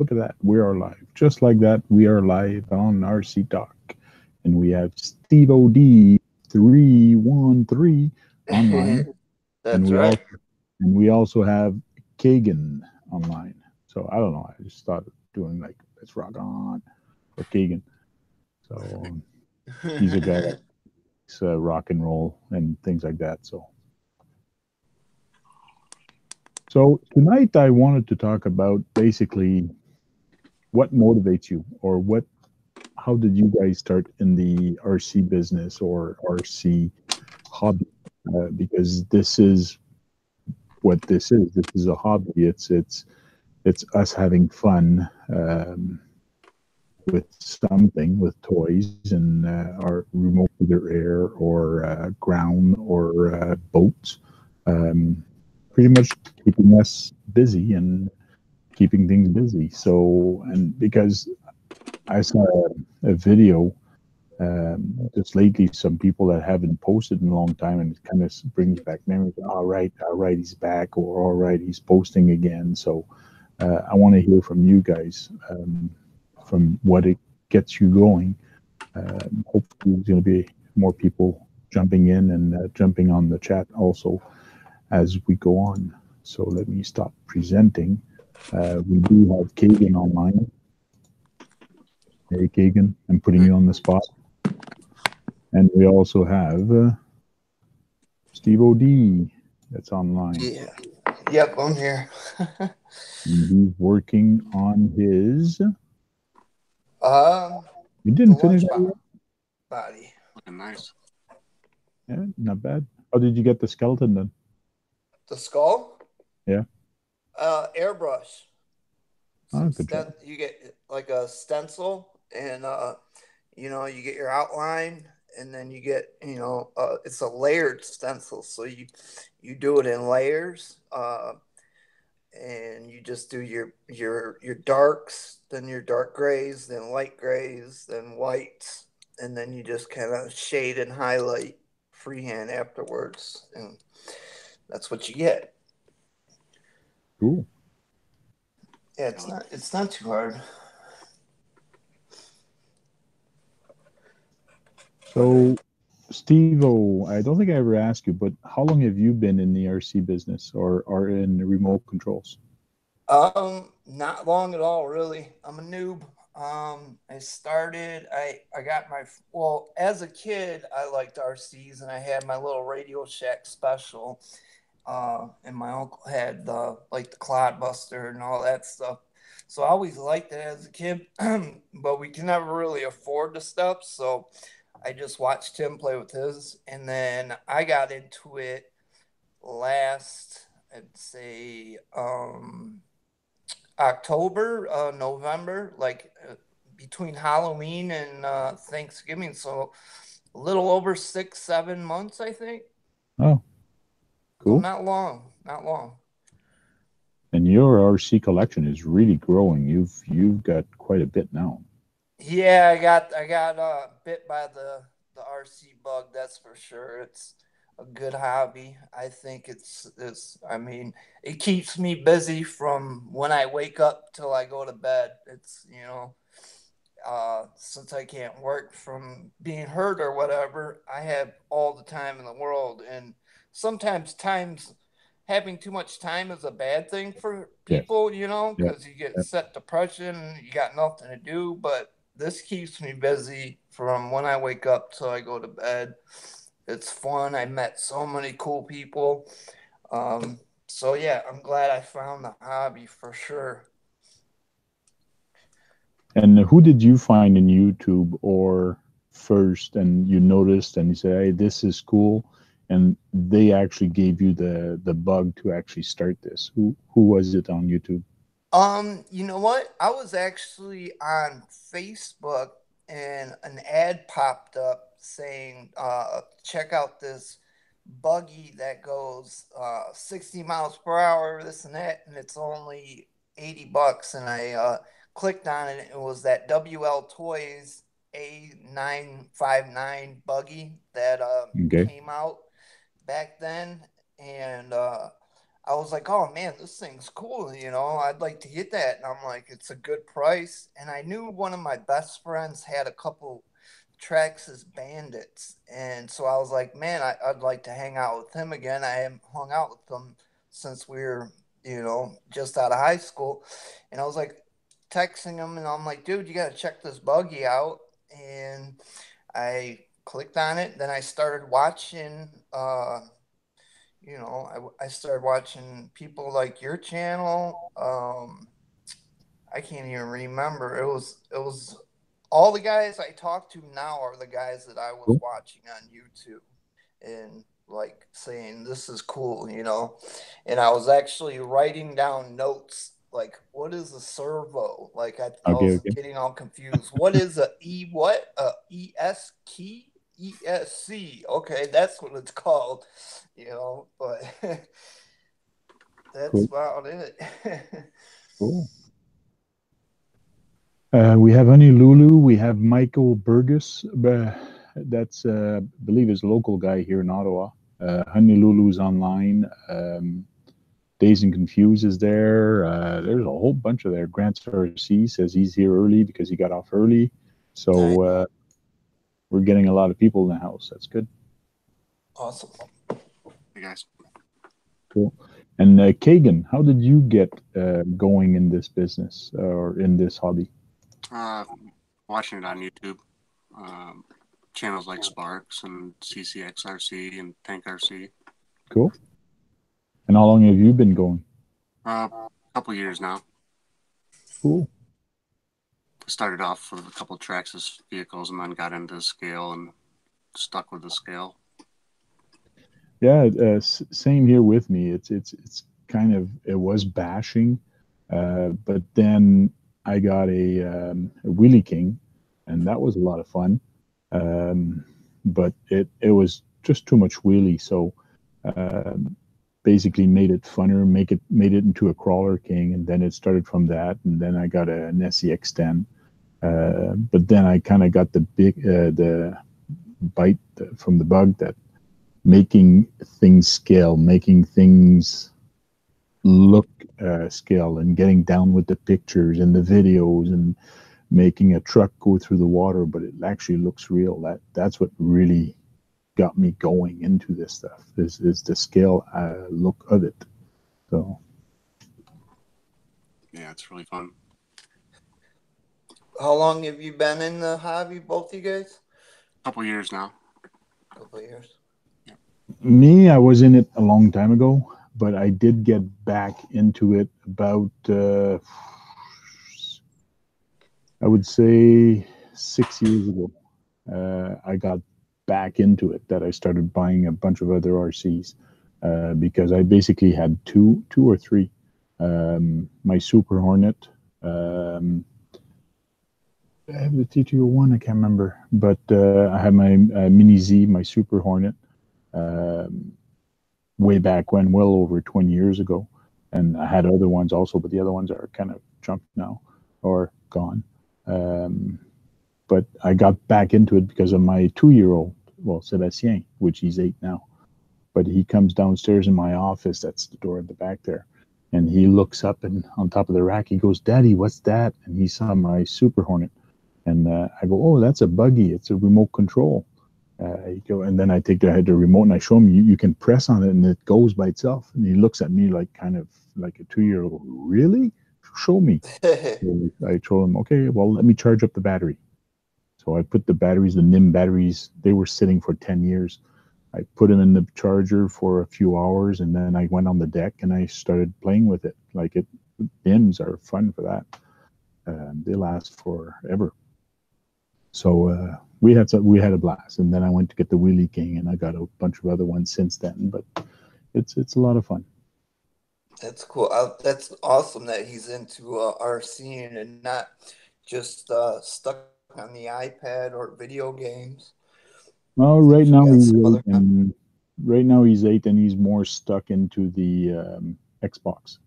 Look at that. We are live. Just like that, we are live on RC Talk. And we have Steve OD 313 online. And That's right. we also have Kagan online. So I don't know. I just started doing like let's rock on for Kagan. So he's a guy that's rock and roll and things like that. So tonight I wanted to talk about basically what motivates you, or how did you guys start in the RC business or RC hobby? Because this is what this is. This is a hobby. It's us having fun with something, with toys and our remote either air or ground or boats. Um, Pretty much keeping us busy and keeping things busy. So, and because I saw a video just lately, some people that haven't posted in a long time, and it kind of brings back memories. All right, he's back, or all right, he's posting again. So I want to hear from you guys, from what it gets you going. Hopefully, there's going to be more people jumping in and jumping on the chat also as we go on. So let me stop presenting. We do have Kagan online. Hey, Kagan, I'm putting you on the spot. And we also have Steve OD that's online. Yeah. Yep, I'm here. And he's working on his. You The didn't finish lunch that yet? body. Looking nice. Yeah, not bad. How did you get the skeleton then? The skull? Yeah. Airbrush. Oh, Some good job. you get like a stencil, and you get your outline, and then you get, it's a layered stencil, so you do it in layers. And you just do your darks, then your dark grays, then light grays, then whites, and then you just kind of shade and highlight freehand afterwards, and that's what you get. Cool. Yeah, it's not too hard. So, Steve-O, I don't think I ever asked you, but how long have you been in the RC business or in remote controls? Not long at all, really. I'm a noob. I started. I got my well as a kid. I liked RCs, and I had my little Radio Shack special. And my uncle had the Clodbuster and all that stuff. So I always liked it as a kid, but we can never really afford the stuff. So I just watched him play with his, and then I got into it last, I'd say, October, November, between Halloween and Thanksgiving. So a little over 6, 7 months, I think. Oh, So cool. not long, not long. And your RC collection is really growing. You've got quite a bit now. Yeah, I got bit by the RC bug. That's for sure. It's a good hobby. I think it's. I mean, it keeps me busy from when I wake up till I go to bed. It's since I can't work from being hurt or whatever, I have all the time in the world. And sometimes times having too much time is a bad thing for Yes. people, Yeah. because you get set depression, you got nothing to do. But this keeps me busy from when I wake up till I go to bed. It's fun. I met so many cool people. So yeah, I'm glad I found the hobby for sure. And who did you find in YouTube or first, and you noticed and you say, "Hey, this is cool," and they actually gave you the bug to actually start this? Who was it on YouTube? You know what? I was actually on Facebook, and an ad popped up saying, check out this buggy that goes 60 miles per hour, this and that, and it's only $80. And I clicked on it. It was that WL Toys A959 buggy that Okay. came out back then. And I was like, oh man, this thing's cool. You know, I'd like to get that. And I'm like, it's a good price. And I knew one of my best friends had a couple Traxxas Bandits. And so I was like, man, I'd like to hang out with him again. I haven't hung out with him since we were, you know, just out of high school. And I was like, texting him, and I'm like, dude, you got to check this buggy out. And I clicked on it. Then I started watching, you know, I started watching people like your channel. I can't even remember. It was all the guys I talk to now are the guys that I was Cool. watching on YouTube and like saying this is cool, you know. And I was actually writing down notes like what is a servo? Like I Okay, was okay. getting all confused. What is a E what? A ES key? ESC. Okay, that's what it's called, you know, but that's Cool. about it. Cool. We have Honeyloulou. We have Michael Burgess. That's, I believe, is a local guy here in Ottawa. Honeyloulou's online. Dazed and Confused is there. There's a whole bunch of there. Grant RC says he's here early because he got off early. So Nice. we're getting a lot of people in the house. That's good. Awesome. Hey guys. Cool. And Kagan, how did you get going in this business or in this hobby? Watching it on YouTube. Channels like Sparks and CCXRC and Tank RC. Cool. And how long have you been going? A couple years now. Cool. Started off with a couple Traxxas vehicles and then got into scale and stuck with the scale. Yeah, same here with me. It's kind of, it was bashing, but then I got a Wheelie King, and that was a lot of fun. But it was just too much wheelie, so basically made it funner, made it into a crawler king, and then it started from that, and then I got an SEX 10. But then I kind of got the bite from the bug that making things scale, making things look scale, and getting down with the pictures and the videos and making a truck go through the water, but it actually looks real. That's what really got me going into this stuff is the scale look of it. So yeah, it's really fun. How long have you been in the hobby, both of you guys? A couple years now. A couple of years. me, I was in it a long time ago, but I did get back into it about I would say 6 years ago. I got back into it. That I started buying a bunch of other RCs because I basically had two or three. My Super Hornet. I have the T201. I can't remember, but I had my Mini Z, my Super Hornet, way back when, well over 20 years ago. And I had other ones also, but the other ones are kind of junk now or gone. But I got back into it because of my 2-year-old, well, Sebastien, which he's 8 now. But he comes downstairs in my office, that's the door at the back there, and he looks up and on top of the rack, he goes, "Daddy, what's that?" And he saw my Super Hornet. And I go, "Oh, that's a buggy. It's a remote control." And then I take the remote and I show him, you can press on it and it goes by itself. And he looks at me like kind of like a 2-year-old. Really? Show me. So I told him, okay, well, let me charge up the battery. So I put the batteries, the NIM batteries, they were sitting for 10 years. I put them in the charger for a few hours, and then I went on the deck and I started playing with it. Like NIMs are fun for that. They last forever. So we had a blast, and then I went to get the Wheelie King, and I got a bunch of other ones since then. But it's a lot of fun. That's cool. That's awesome that he's into RCing and not just stuck on the iPad or video games. Well, Seems you got some other. right now he's 8, and he's more stuck into the Xbox.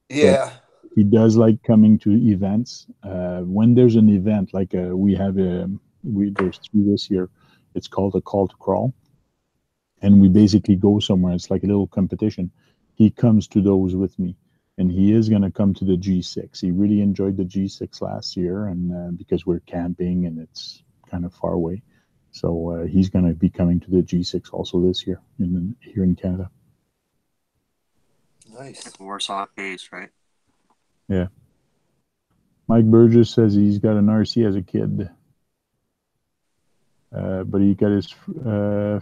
But Yeah. he does like coming to events. When there's an event, like there's 3 this year. It's called a Call to Crawl, and we basically go somewhere. It's like a little competition. he comes to those with me, and he is going to come to the G6. He really enjoyed the G6 last year, and because we're camping and it's kind of far away, so he's going to be coming to the G6 also this year here in Canada. Nice. It's Warsaw case, right? Yeah. Mike Burgess says he's got an RC as a kid, but he got his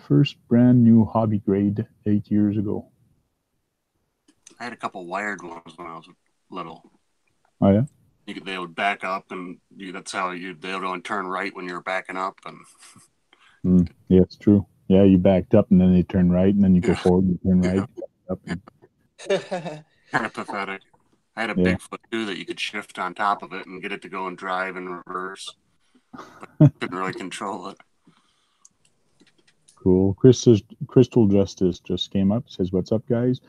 first brand new hobby grade 8 years ago. I had a couple wired ones when I was little. Oh yeah. They would back up, and that's how they would only turn right when you're backing up. And yeah, it's true. Yeah, you backed up, and then they turn right, and then you go forward, you turn right, up. And... kind of pathetic. I had a Bigfoot too that you could shift on top of it and get it to go and drive in reverse, but couldn't really control it. Cool. Crystal Justice just came up. Says, "What's up, guys?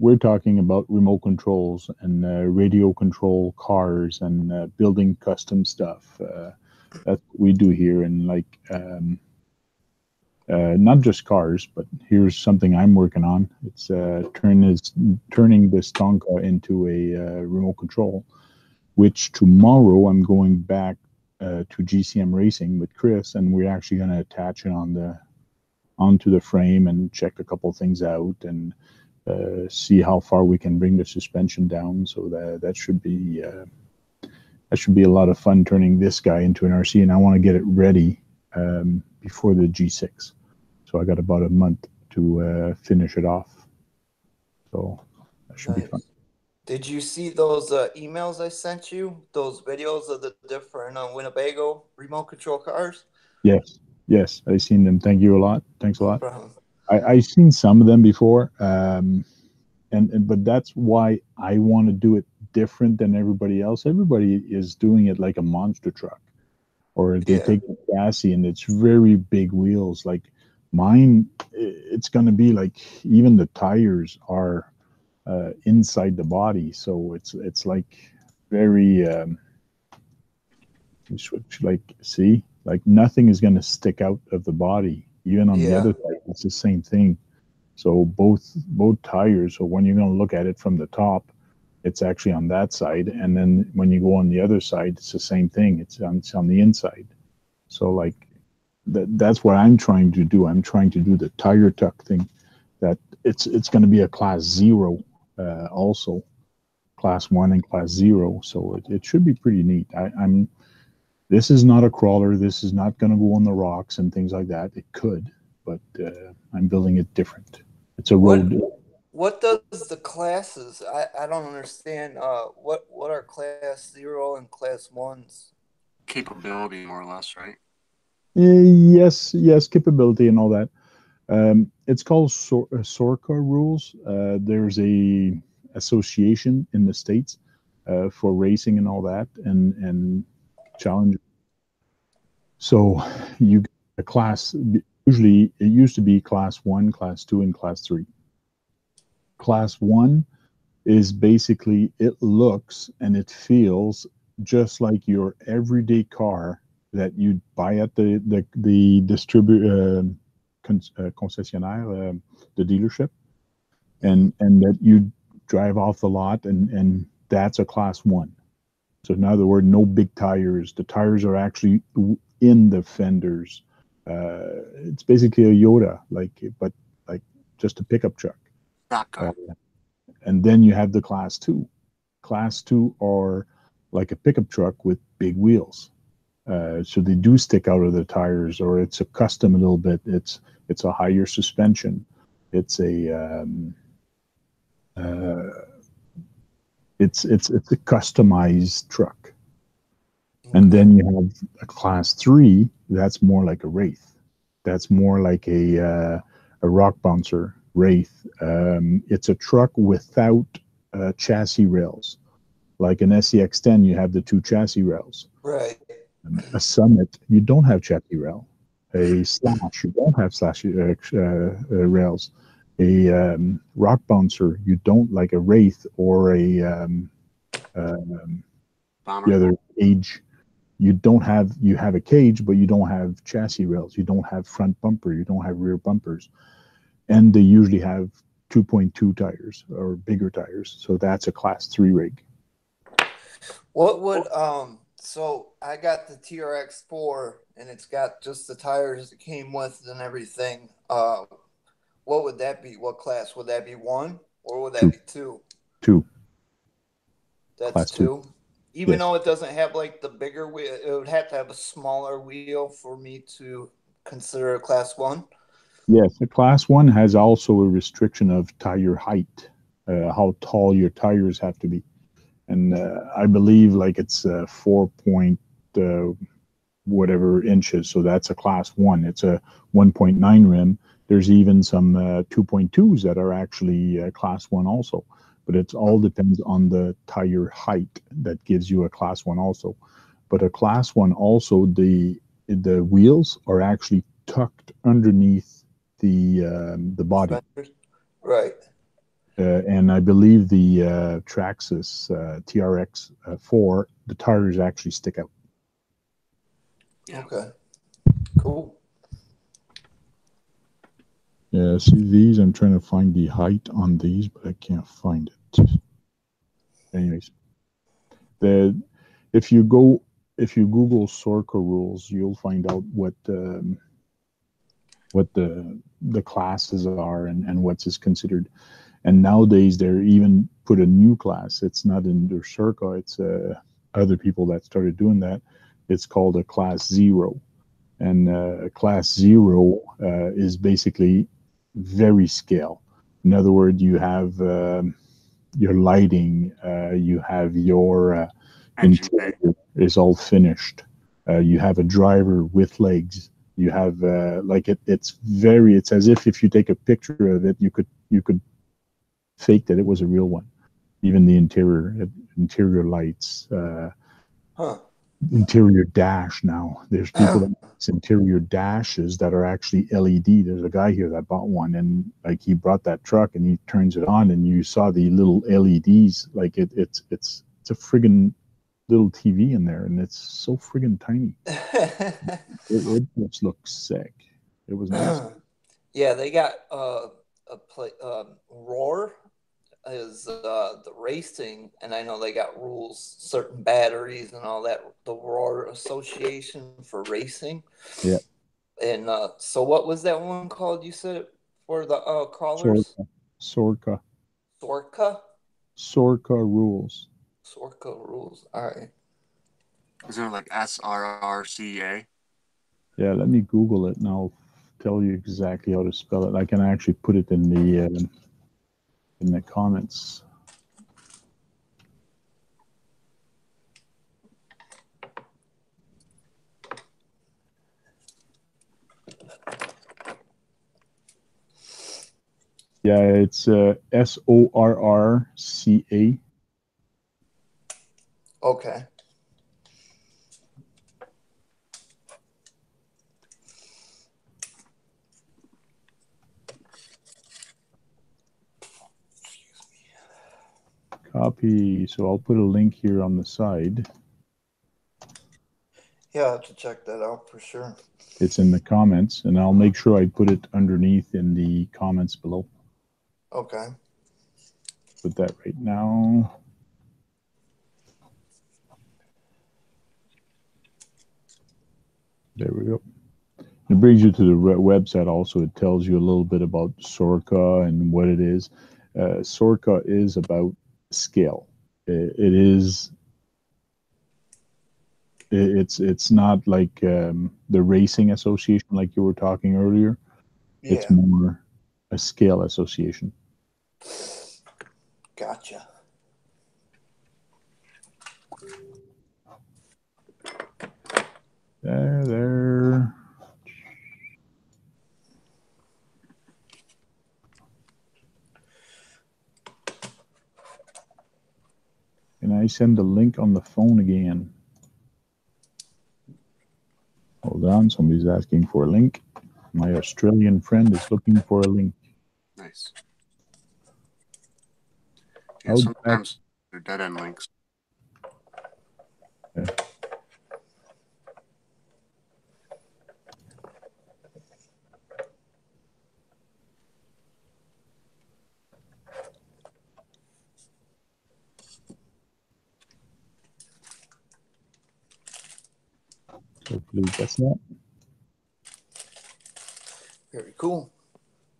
We're talking about remote controls and radio control cars and building custom stuff. That's what we do here, and not just cars, but here's something I'm working on. It's turning this Tonka into a remote control, which tomorrow I'm going back to GCM Racing with Chris, and we're actually going to attach it onto the frame and check a couple things out and see how far we can bring the suspension down. So that should be a lot of fun, turning this guy into an RC, and I want to get it ready before the G6. So I got about a month to finish it off. So that should be fun. Did you see those emails I sent you? Those videos of the different Winnebago remote control cars? Yes, I've seen them. Thank you a lot. Thanks a lot. No problem. I've seen some of them before, but that's why I want to do it different than everybody else. Everybody is doing it like a monster truck, or they take the chassis and it's very big wheels. Like mine, it's going to be like even the tires are inside the body, so it's like very like nothing is going to stick out of the body. Even on the other side, it's the same thing. So both tires. So when you're going to look at it from the top, it's actually on that side, and then when you go on the other side, it's the same thing. It's on the inside. So like that's what I'm trying to do. I'm trying to do the tire tuck thing. That it's going to be a class 0, also class 1 and class 0. So it should be pretty neat. This is not a crawler. This is not going to go on the rocks and things like that. It could, but I'm building it different. It's a road. What does the classes? I don't understand. What are class 0 and class 1s? Capability, more or less, right? Yes, capability and all that. It's called SORCA rules. There's a association in the States for racing and all that, and challenge. So you get a class. Usually, it used to be class 1, class 2, and class 3. Class 1 is basically, it looks and it feels just like your everyday car that you buy at the concessionaire, the dealership, and that you drive off the lot, and that's a class 1. So in other words, no big tires. The tires are actually in the fenders. It's basically a Yoda, but just a pickup truck. And then you have the class 2. Class 2 are like a pickup truck with big wheels. So they do stick out of the tires, or it's a custom a little bit. It's a higher suspension. It's a it's a customized truck. And then you have a class 3 that's more like a Wraith. That's more like a rock bouncer Wraith. It's a truck without chassis rails. Like an SCX-10, you have the 2 chassis rails. Right. A Summit, you don't have chassis rail. A Slash, you don't have slash rails. A rock bouncer, you don't, like a Wraith or a the other cage. You don't have, you have a cage, but you don't have chassis rails. You don't have front bumper. You don't have rear bumpers. And they usually have 2.2 tires or bigger tires. So that's a class 3 rig. What would so I got the TRX4 and it's got just the tires that came with it and everything. What would that be? What class would that be? 1 or would that Two. be 2? 2. That's Class 2. Even Yes. though it doesn't have like the bigger wheel, it would have to have a smaller wheel for me to consider a class 1. Yes, the class 1 has also a restriction of tire height, how tall your tires have to be. And I believe like it's 4 point whatever inches. So that's a class 1. It's a 1.9 rim. There's even some 2.2s that are actually class 1 also. But it all depends on the tire height that gives you a class 1 also. But a class 1 also, the wheels are actually tucked underneath the body. Right. And I believe the Traxxas TRX 4, the tires actually stick out. Yeah. Okay. Cool. Yeah, see these, I'm trying to find the height on these, but I can't find it. Anyways, if you Google Sorca rules, you'll find out what the classes are and what's is considered. And nowadays they're even put a new class. It's not in their Sorca. It's other people that started doing that. It's called a class 0. And class 0 is basically very scale. In other words, you have your lighting, you have your interior is all finished. You have a driver with legs. You have like it's as if you take a picture of it, you could fake that it was a real one. Even the interior lights. Interior dash now. There's people that make interior dashes that are actually LED. There's a guy here that bought one, and like he brought that truck and he turns it on, and you saw the little LEDs. Like it's a friggin' little TV in there, and it's so friggin' tiny. it just looks sick. It was nice. Yeah, they got Roar is the racing, and I know they got rules, certain batteries and all that. The Roar Association for Racing. Yeah. And so, what was that one called? You said for the crawlers. Sorca. Sorca. Sorca rules. Sorca rules. All right. Isn't it like SRRCA? Yeah, let me Google it and I'll tell you exactly how to spell it. I can actually put it in the comments. Yeah, it's SORRCA. Okay. Copy. So I'll put a link here on the side. Yeah, I'll have to check that out for sure. It's in the comments, and I'll make sure I put it underneath in the comments below. Okay. Put that right now. There we go. It brings you to the website also. It tells you a little bit about Sorca and what it is. Sorca is about scale. It's not like the racing association like you were talking earlier. Yeah. It's more a scale association. Gotcha. There. Can I send the link on the phone again? Hold on, somebody's asking for a link. My Australian friend is looking for a link. Nice. Yeah, sometimes they're dead end links. Okay. hopefully it gets that. Very cool.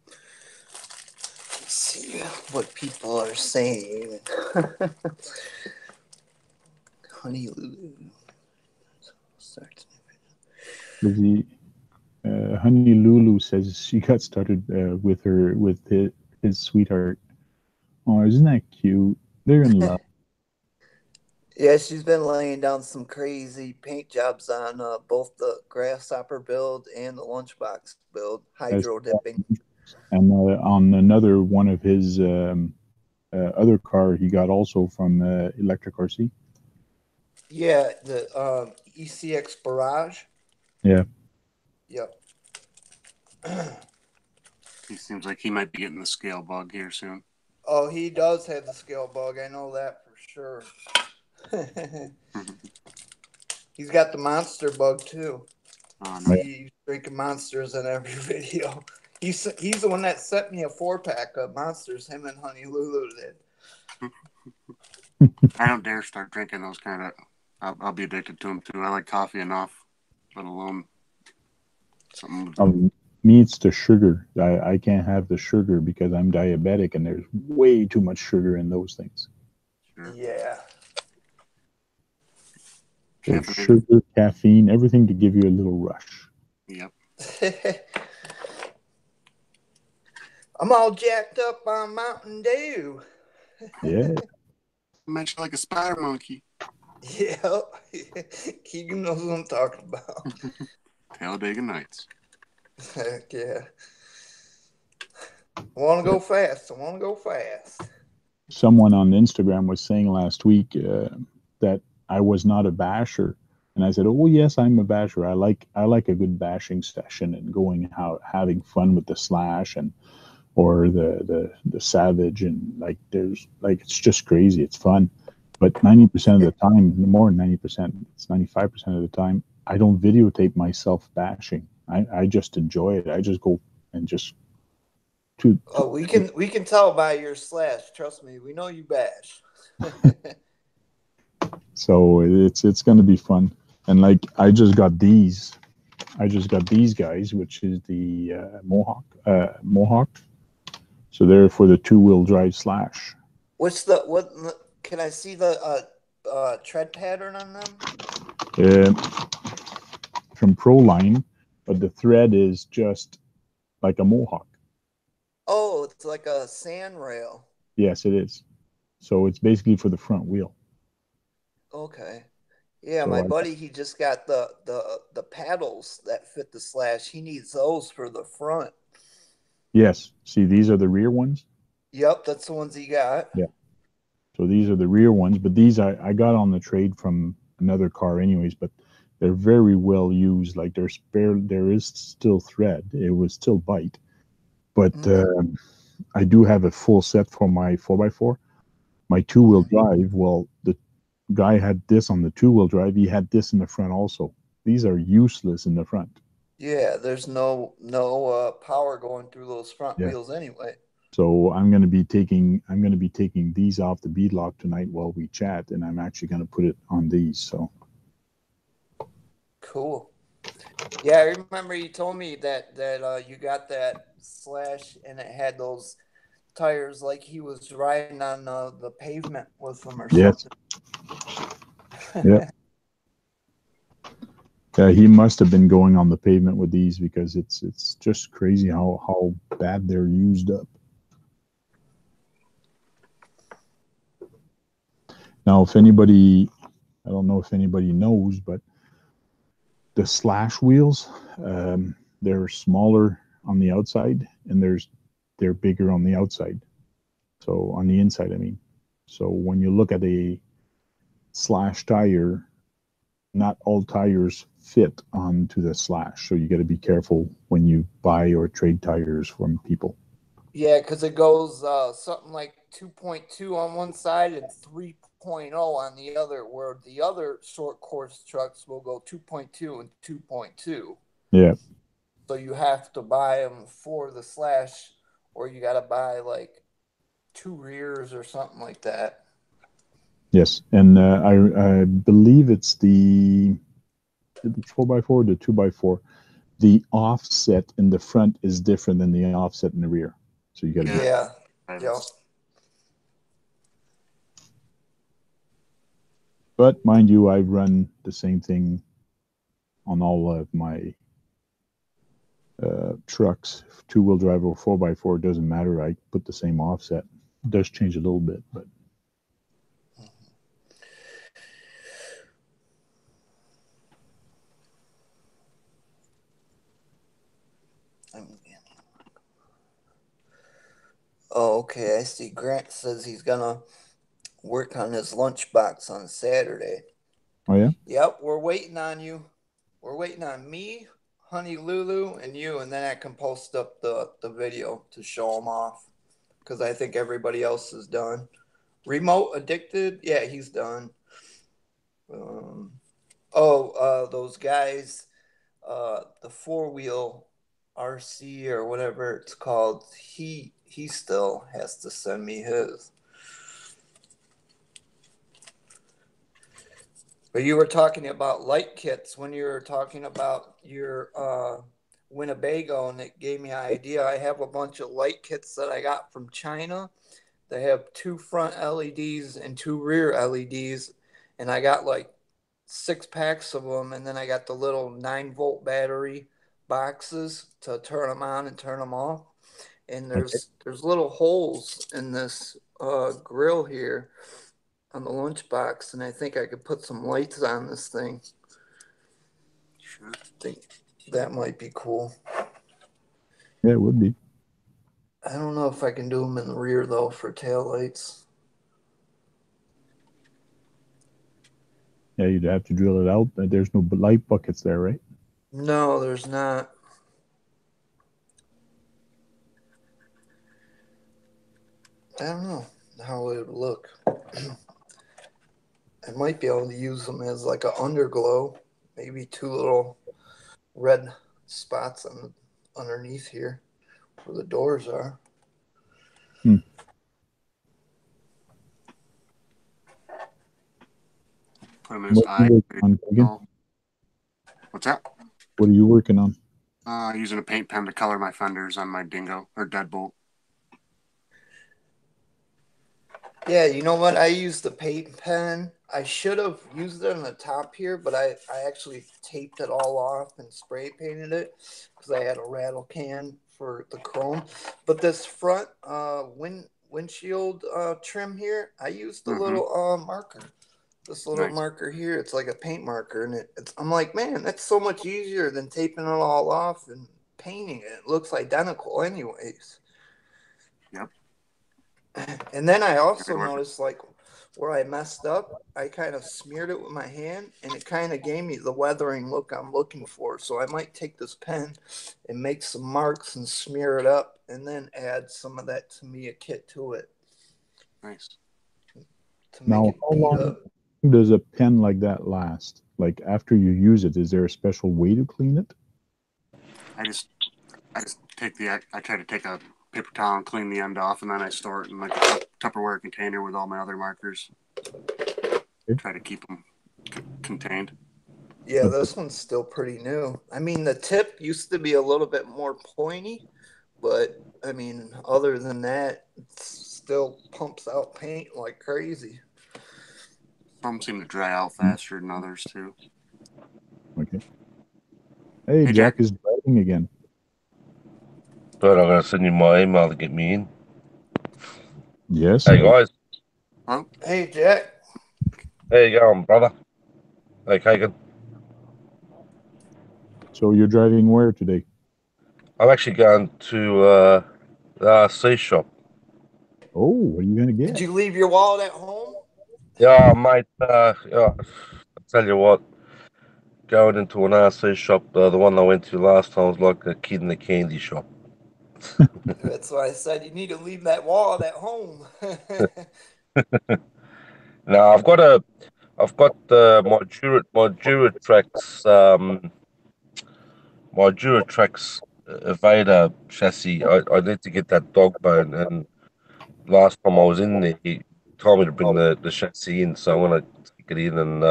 Let's see what people are saying. Honey Lulu. Honey Lulu says she got started with his sweetheart. Oh, isn't that cute? They're in love. Yeah, she's been laying down some crazy paint jobs on both the grasshopper build and the lunchbox build, hydro dipping. And on another one of his other car, he got also from Electric RC. Yeah, the ECX Barrage. Yeah. Yep. He seems like he might be getting the scale bug here soon. Oh, he does have the scale bug. I know that for sure. He's got the monster bug too. Oh, no. He's drinking monsters in every video. He's the one that sent me a 4-pack of monsters. Him and Honey Lulu did. I don't dare start drinking those kind of. I'll be addicted to them too. I like coffee enough, let alone something. Me, it's the sugar. I can't have the sugar because I'm diabetic, and there's way too much sugar in those things. Sure. Yeah. So sugar, caffeine, everything to give you a little rush. Yep. I'm all jacked up on Mountain Dew. Yeah. Mention like a spider monkey. Yeah. Keegan knows what I'm talking about. Talladega Nights. Heck yeah. I want to go fast. Someone on Instagram was saying last week that I was not a basher, and I said, "Oh yes, I'm a basher. I like a good bashing session and having fun with the slash or the savage, and it's just crazy. It's fun, but 90% of the time, more than 90%, it's 95% of the time, I don't videotape myself bashing. I just enjoy it. I just go and just." We can tell by your slash. Trust me, we know you bash. So it's going to be fun, and I just got these guys, which is the Mohawk. So they're for the 2-wheel drive slash. What? Can I see the tread pattern on them? From Proline, but the thread is just like a Mohawk. Oh, it's like a sand rail. Yes, it is. So it's basically for the front wheel. Okay. Yeah, So my buddy, he just got the paddles that fit the slash. He needs those for the front. Yes. See, these are the rear ones. Yep, that's the ones he got. Yeah. So these are the rear ones, but these I got on the trade from another car anyways, but they're very well used. Like there is still thread. It was still bite. But I do have a full set for my 4x4. My 2-wheel drive, well, the guy had this on the 2-wheel drive. He had this in the front also. These are useless in the front. Yeah, there's no power going through those front wheels anyway. So I'm going to be taking these off the beadlock tonight while we chat, and I'm actually going to put it on these. So cool. Yeah, I remember you told me that you got that slash and it had those tires like he was riding on the pavement with them or something. Yeah. Yeah, he must have been going on the pavement with these because it's just crazy how bad they're used up. Now, if anybody, I don't know if anybody knows, but the slash wheels, they're smaller on the outside and they're bigger on the outside. So on the inside, I mean. So when you look at a slash tire, not all tires fit onto the slash. So you got to be careful when you buy or trade tires from people. Yeah, because it goes something like 2.2 on one side and 3.0 on the other, where the other short course trucks will go 2.2 and 2.2. Yeah. So you have to buy them for the slash, or you got to buy like 2 rears or something like that. Yes, and I believe it's the the 4x4, the 2x4, the offset in the front is different than the offset in the rear. So you got to Yeah. Yeah. But mind you, I've run the same thing on all of my trucks, 2-wheel drive or 4x4, doesn't matter. I put the same offset. It does change a little bit, but Oh, okay. I see. Grant says he's gonna work on his lunchbox on Saturday. oh yeah. Yep, we're waiting on you. We're waiting on me, Honey Lulu, and you, and then I can post up the video to show them off because I think everybody else is done. Remote Addicted, yeah, he's done. Those guys, the 4-wheel RC or whatever it's called, he still has to send me his. But you were talking about light kits when you were talking about your Winnebago, and it gave me an idea. I have a bunch of light kits that I got from China. They have 2 front LEDs and 2 rear LEDs, and I got like 6 packs of them, and then I got the little 9-volt battery boxes to turn them on and turn them off. And there's little holes in this grill here on the lunchbox, and I think I could put some lights on this thing. Sure. I think that might be cool. Yeah, it would be. I don't know if I can do them in the rear though for tail lights. Yeah, you'd have to drill it out. There's no light buckets there, right? No, there's not. I don't know how it would look. I might be able to use them as like an underglow. Maybe 2 little red spots on underneath here where the doors are. Hmm. Put them in his eye. What's that? What are you working on? Using a paint pen to color my fenders on my Dingo or Deadbolt. Yeah, you know what? I used the paint pen. I should have used it on the top here, but I actually taped it all off and spray painted it because I had a rattle can for the chrome. But this front windshield trim here, I used the little marker. This little marker here, it's like a paint marker, and I'm like, man, that's so much easier than taping it all off and painting it. It looks identical anyways. Yep. And then I also noticed, like, where I messed up, I kind of smeared it with my hand, and it kind of gave me the weathering look I'm looking for. So I might take this pen and make some marks and smear it up, and then add some of that Tamiya kit to it. Nice. To make Now, it how long does a pen like that last? Like after you use it, is there a special way to clean it? I just I try to take a paper towel and clean the end off, and then I store it in like a Tupperware container with all my other markers. Okay. Try to keep them contained. Yeah, this one's still pretty new. I mean, the tip used to be a little bit more pointy, but I mean, other than that, it still pumps out paint like crazy. Some seem to dry out faster than others too. Okay. Hey, Jack is driving again. But I'm going to send you my email to get me in. Yes. Hey, guys. Huh? Hey, Jack. How you going, brother? Hey, Kagan. So you're driving where today? I'm actually going to the RC shop. Oh, what are you going to get? Did you leave your wallet at home? Yeah, mate. I'll tell you what. Going into an RC shop, the one I went to last time was like a kid in a candy shop. That's why I said you need to leave that wallet at home. No, I've got my Duratrax Evada chassis. I need to get that dog bone, and last time I was in there, he told me to bring the chassis in, so I'm gonna take it in and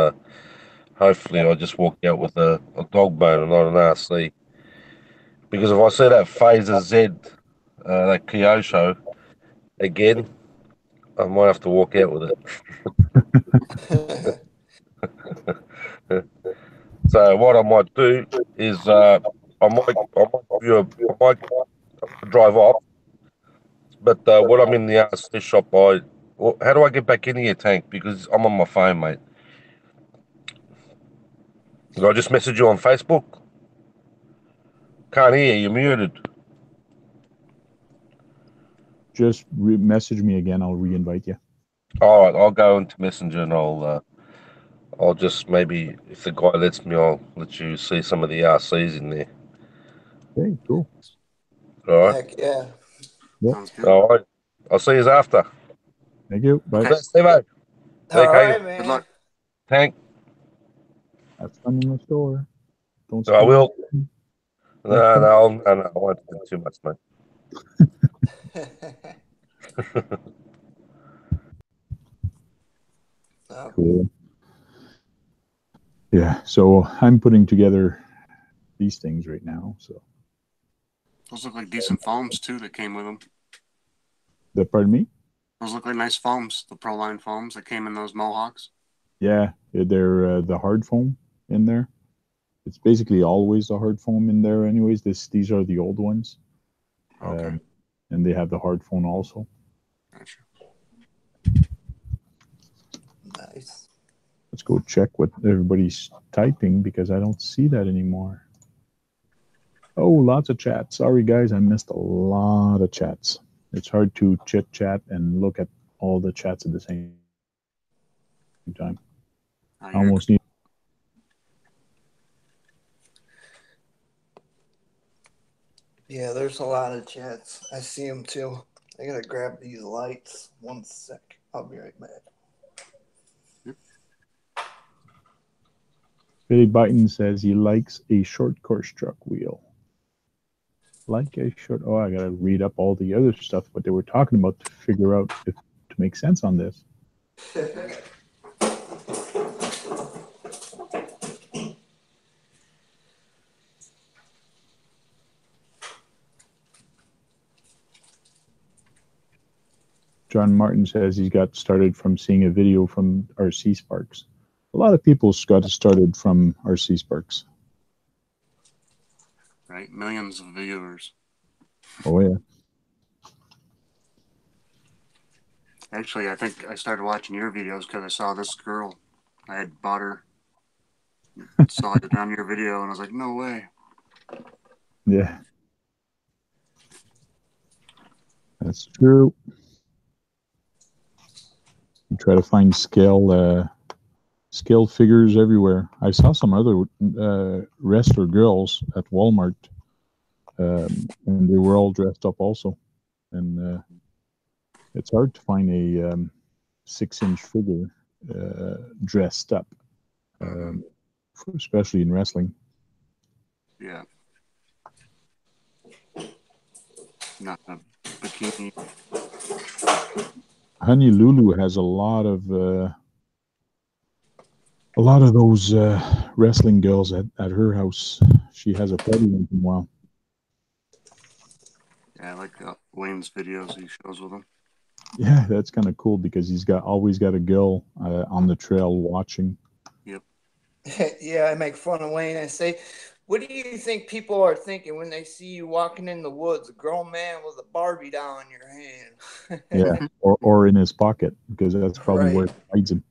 hopefully I just walk out with a dog bone and not an RC. Because if I see that Phaser Z, that Kyosho again, I might have to walk out with it. So what I might do is I might drive off. But when I'm in the RC shop, how do I get back into your tank? Because I'm on my phone, mate. Did I just message you on Facebook? Can't hear you. You're muted. Just message me again. I'll re-invite you. All right, I'll go into Messenger and I'll just maybe if the guy lets me, I'll let you see some of the RCs in there. Okay, cool. All right. Heck yeah. Yep. Sounds good. All right. I'll see you after. Thank you. Bye. Okay. Steve-O. All right, Good man. luck. Tank. Have fun in the store. Don't. I will. No, Okay. no, I won't do too much, mate. Cool. Yeah. So I'm putting together these things right now. So. Those look like decent foams too that came with them. Pardon me? Those look like nice foams, the Proline foams that came in those Mohawks. Yeah, they're the hard foam in there. It's basically always the hard foam in there anyways. These are the old ones. Okay. And they have the hard foam also. Gotcha. Nice. Let's go check what everybody's typing because I don't see that anymore. Oh, lots of chat. Sorry, guys. I missed a lot of chats. It's hard to chit-chat and look at all the chats at the same time. I almost need. Yeah, there's a lot of chats. I see them too. I gotta grab these lights. 1 sec. I'll be right back. Billy Byton says he likes a short course truck wheel. Like a short. Oh, I gotta read up all the other stuff, what they were talking about to figure out if to make sense on this. John Martin says he's got started from seeing a video from RC Sparks. A lot of people got started from RC Sparks. Right, millions of viewers. Oh yeah. Actually, I think I started watching your videos because I saw this girl. I had bought her. Saw it on your video, and I was like, no way. Yeah. That's true. You try to find scale figures everywhere. I saw some other wrestler girls at Walmart, and they were all dressed up also. And it's hard to find a 6-inch figure dressed up, especially in wrestling. Yeah. Not a bikini. Honey Lulu has a lot of those wrestling girls at her house. She has a party once in a while. Yeah, I like Wayne's videos he shows with them. Yeah, that's kind of cool because he's always got a girl on the trail watching. Yep. Yeah, I make fun of Wayne. I say, what do you think people are thinking when they see you walking in the woods, a grown man with a Barbie doll in your hand? Yeah, or in his pocket because that's probably where he hides him.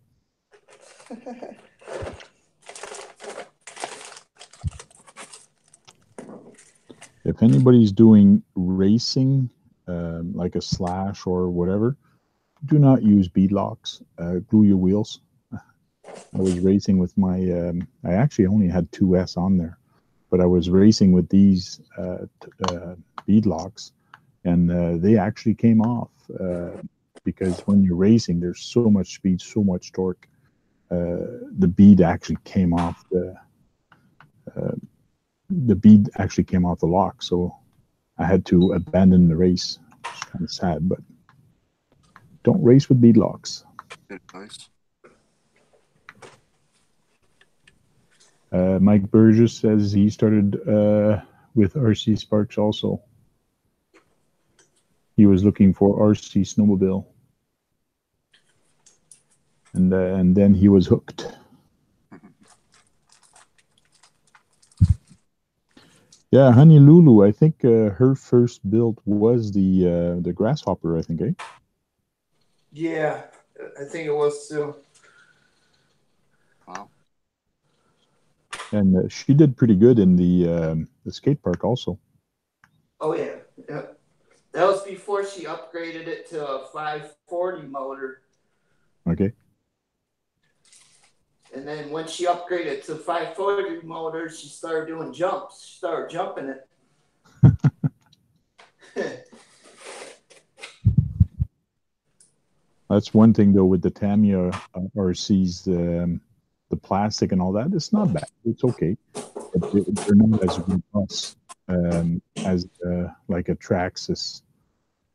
If anybody's doing racing, like a slash or whatever, do not use bead locks. Glue your wheels. I was racing with my. I actually only had 2S on there, but I was racing with these bead locks, and they actually came off because when you're racing, there's so much speed, so much torque. The bead actually came off the bead actually came off the lock, so I had to abandon the race. It's kind of sad, but don't race with bead locks. Good advice. Mike Burgess says he started with RC Sparks also. He was looking for RC snowmobile. And then he was hooked. Yeah, Honey Lulu, I think her first build was the Grasshopper, I think, eh? Yeah, I think it was too. Wow. And she did pretty good in the skate park also. Oh yeah, yeah. That was before she upgraded it to a 540 motor. Okay. And then when she upgraded to 540 motor, she started doing jumps. She started jumping it. That's one thing though with the Tamiya RCs, the plastic and all that. It's not bad. It's okay. They're not as robust as like a Traxxas.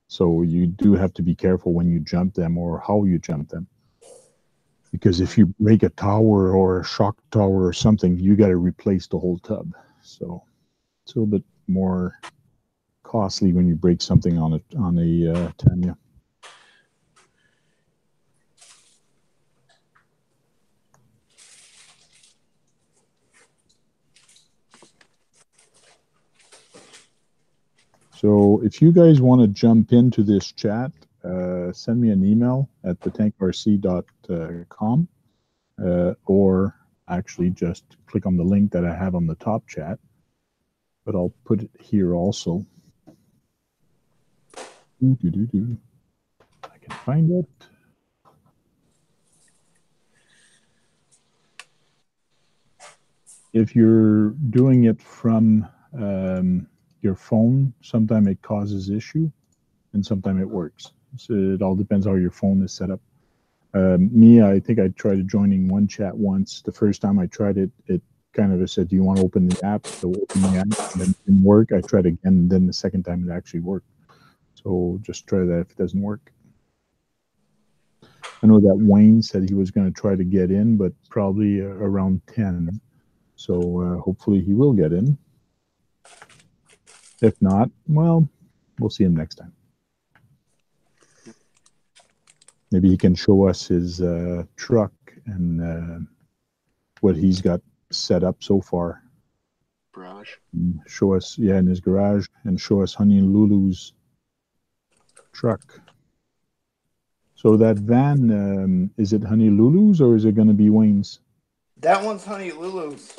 So you do have to be careful when you jump them or how you jump them. Because if you break a tower or a shock tower or something, you got to replace the whole tub. So it's a little bit more costly when you break something on a Tamiya. So if you guys want to jump into this chat, send me an email at thetankrc.com or actually just click on the link that I have on the top chat, but I'll put it here also. I can find it. If you're doing it from your phone, sometimes it causes issue and sometimes it works. So it all depends how your phone is set up. Me, I think I tried joining one chat once. The first time I tried it, it kind of said, do you want to open the app? So open the app, and then it didn't work. I tried again, and then the second time it actually worked. So just try that if it doesn't work. I know that Wayne said he was going to try to get in, but probably around 10. So hopefully he will get in. If not, well, we'll see him next time. Maybe he can show us his truck and what he's got set up so far. Garage. Show us, yeah, in his garage, and show us Honey Lulu's truck. So that van, is it Honey Lulu's or is it going to be Wayne's? That one's Honey Lulu's.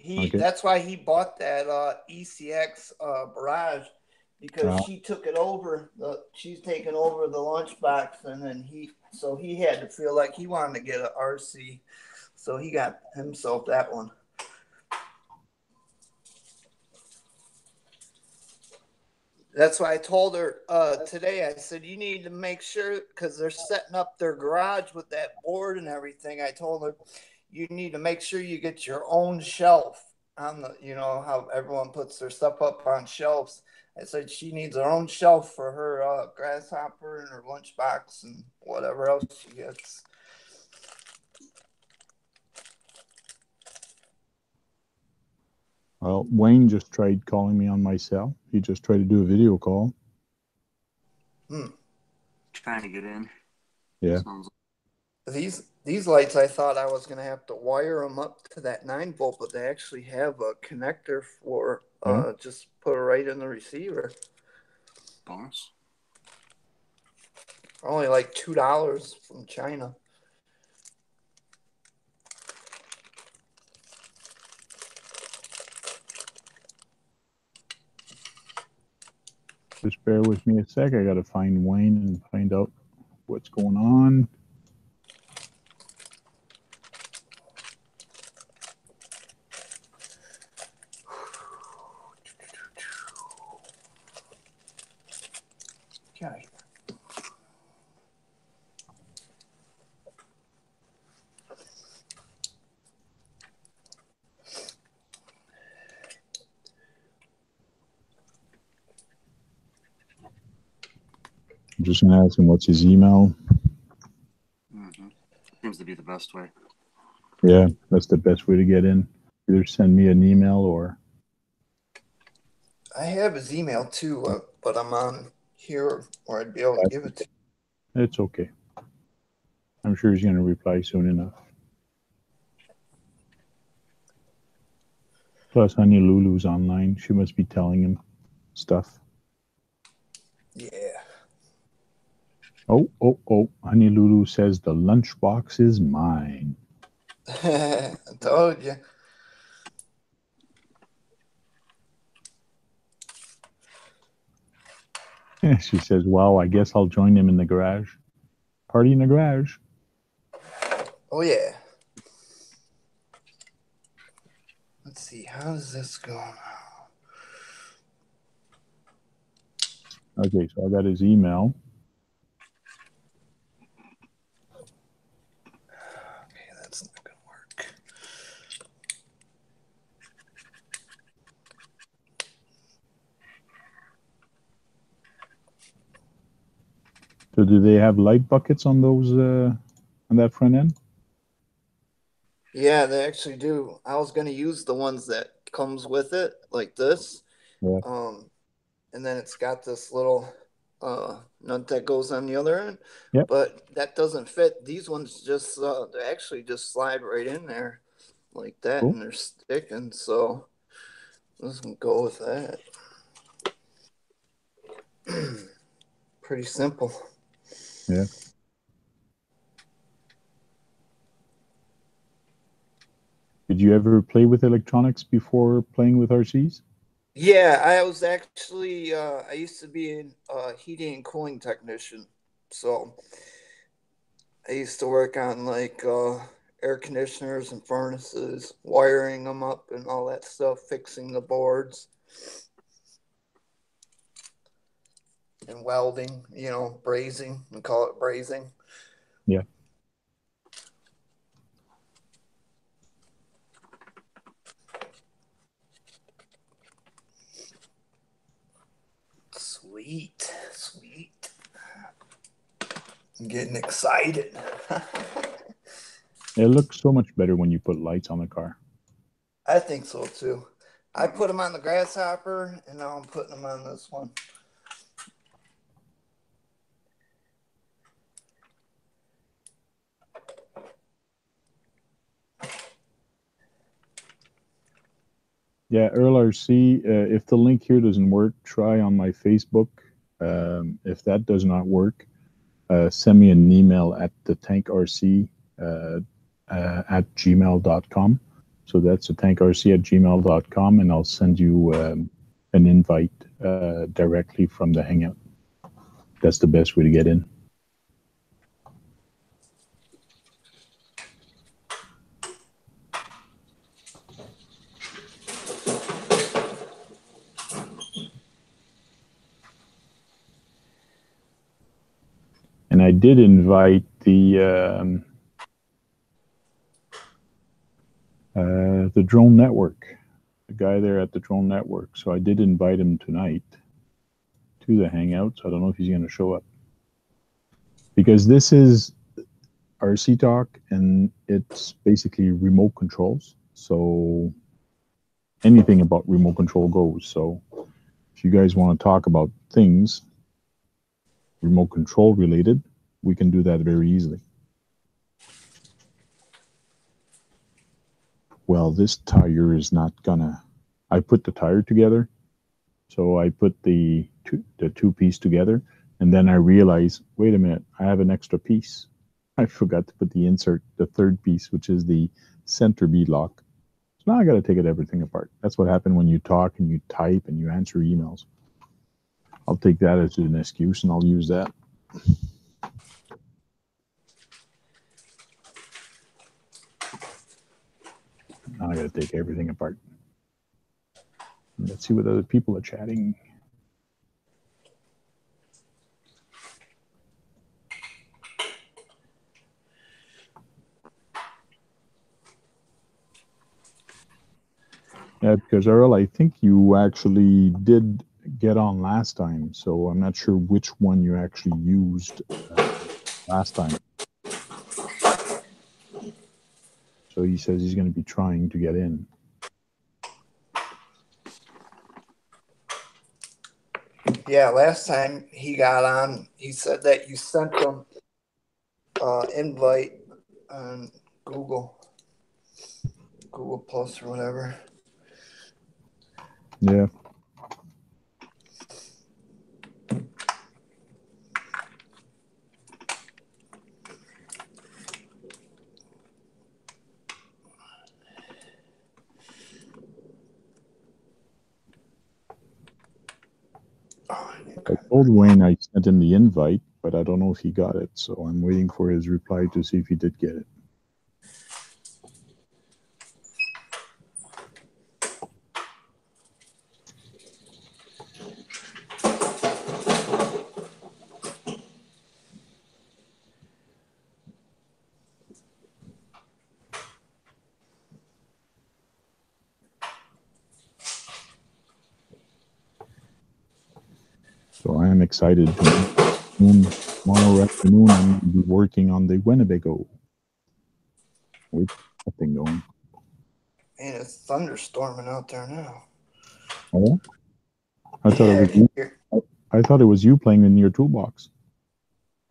Okay. That's why he bought that ECX barrage, because she took it over. She's taken over the lunchbox, and then he had to feel like he wanted to get an RC, so he got himself that one. That's why I told her today. I said, you need to make sure, because they're setting up their garage with that board and everything. I told her, you need to make sure you get your own shelf on the, you know, how everyone puts their stuff up on shelves. I said she needs her own shelf for her grasshopper and her lunchbox and whatever else she gets. Well, Wayne just tried calling me on my cell. He just tried to do a video call. Trying to get in. Yeah. These lights, I thought I was going to have to wire them up to that 9-volt, but they actually have a connector for just put it right in the receiver. Bonus. Only like $2 from China. Just bear with me a sec. I got to find Wayne and find out what's going on. Okay. I'm just going to ask him what's his email. Seems to be the best way. Yeah, that's the best way to get in. Either send me an email or... I have his email too, but I'm on here where I'd be able to give it to you. It's okay. I'm sure he's going to reply soon enough. Plus, Honey Lulu's online. She must be telling him stuff. Yeah. Oh. Honey Lulu says the lunchbox is mine. I told you. She says, wow, I guess I'll join them in the garage. Party in the garage. Oh, yeah. Let's see. How does this go now? Okay, so I got his email. Okay, that's not going to work. So do they have light buckets on those, on that front end? Yeah, they actually do. I was going to use the ones that comes with it, like this. Yeah. And then it's got this little nut that goes on the other end. Yep. But that doesn't fit. These ones just they actually just slide right in there like that, Cool. and they're sticking. So let's go with that. Pretty simple. Yeah. Did you ever play with electronics before playing with RCs? Yeah, I was actually I used to be a heating and cooling technician. So I used to work on like air conditioners and furnaces, wiring them up and all that stuff, fixing the boards and welding, brazing. We call it brazing. Yeah. Sweet. I'm getting excited. It looks so much better when you put lights on the car. I think so too. I put them on the Grasshopper, and now I'm putting them on this one. Yeah, Earl RC, if the link here doesn't work, try on my Facebook. If that does not work, send me an email at the tankrc at gmail.com. So that's the tankrc at gmail.com, and I'll send you an invite directly from the Hangout. That's the best way to get in. And I did invite the drone network, the guy there at the drone network. So I did invite him tonight to the Hangouts. I don't know if he's going to show up, because this is RC Talk and it's basically remote controls. So anything about remote control goes. So if you guys want to talk about things remote control related, we can do that very easily. Well, this tire is not gonna, I put the tire together. So I put the two piece together, and then I realized, wait a minute, I have an extra piece. I forgot to put the insert, the third piece, which is the center bead lock. So now I got to take everything apart. That's what happened when you talk and you type and you answer emails. I'll take that as an excuse and I'll use that. Now I got to take everything apart. Let's see what other people are chatting. Yeah, because Earl, I think you actually did get on last time, so I'm not sure which one you actually used last time. So he says he's going to be trying to get in. Yeah, last time he got on, he said that you sent him invite on Google Plus or whatever. Yeah. I told Wayne I sent him the invite, but I don't know if he got it. So I'm waiting for his reply to see if he did get it. So I am excited. Tomorrow afternoon, I'm going to be working on the Winnebago. With that thing going. Man, it's thunderstorming out there now. Oh, I thought Yeah, it was you. I thought it was you playing in your toolbox.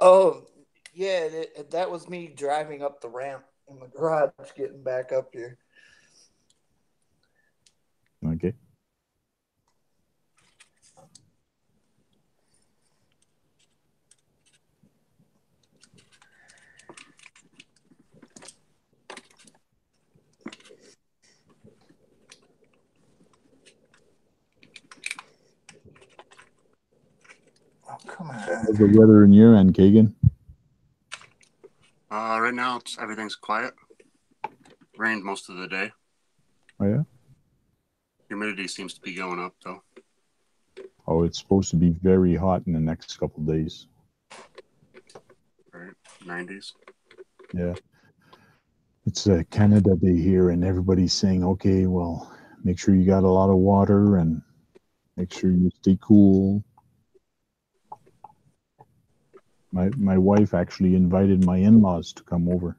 Oh, yeah, that was me driving up the ramp in the garage, getting back up here. Okay. Oh, come on. How's the weather in your end, Kagan? Right now, everything's quiet. Rained most of the day. Oh, yeah? Humidity seems to be going up, though. Oh, it's supposed to be very hot in the next couple of days. Right, 90s. Yeah. It's Canada Day here, and everybody's saying, okay, well, make sure you got a lot of water and make sure you stay cool. My wife actually invited my in-laws to come over.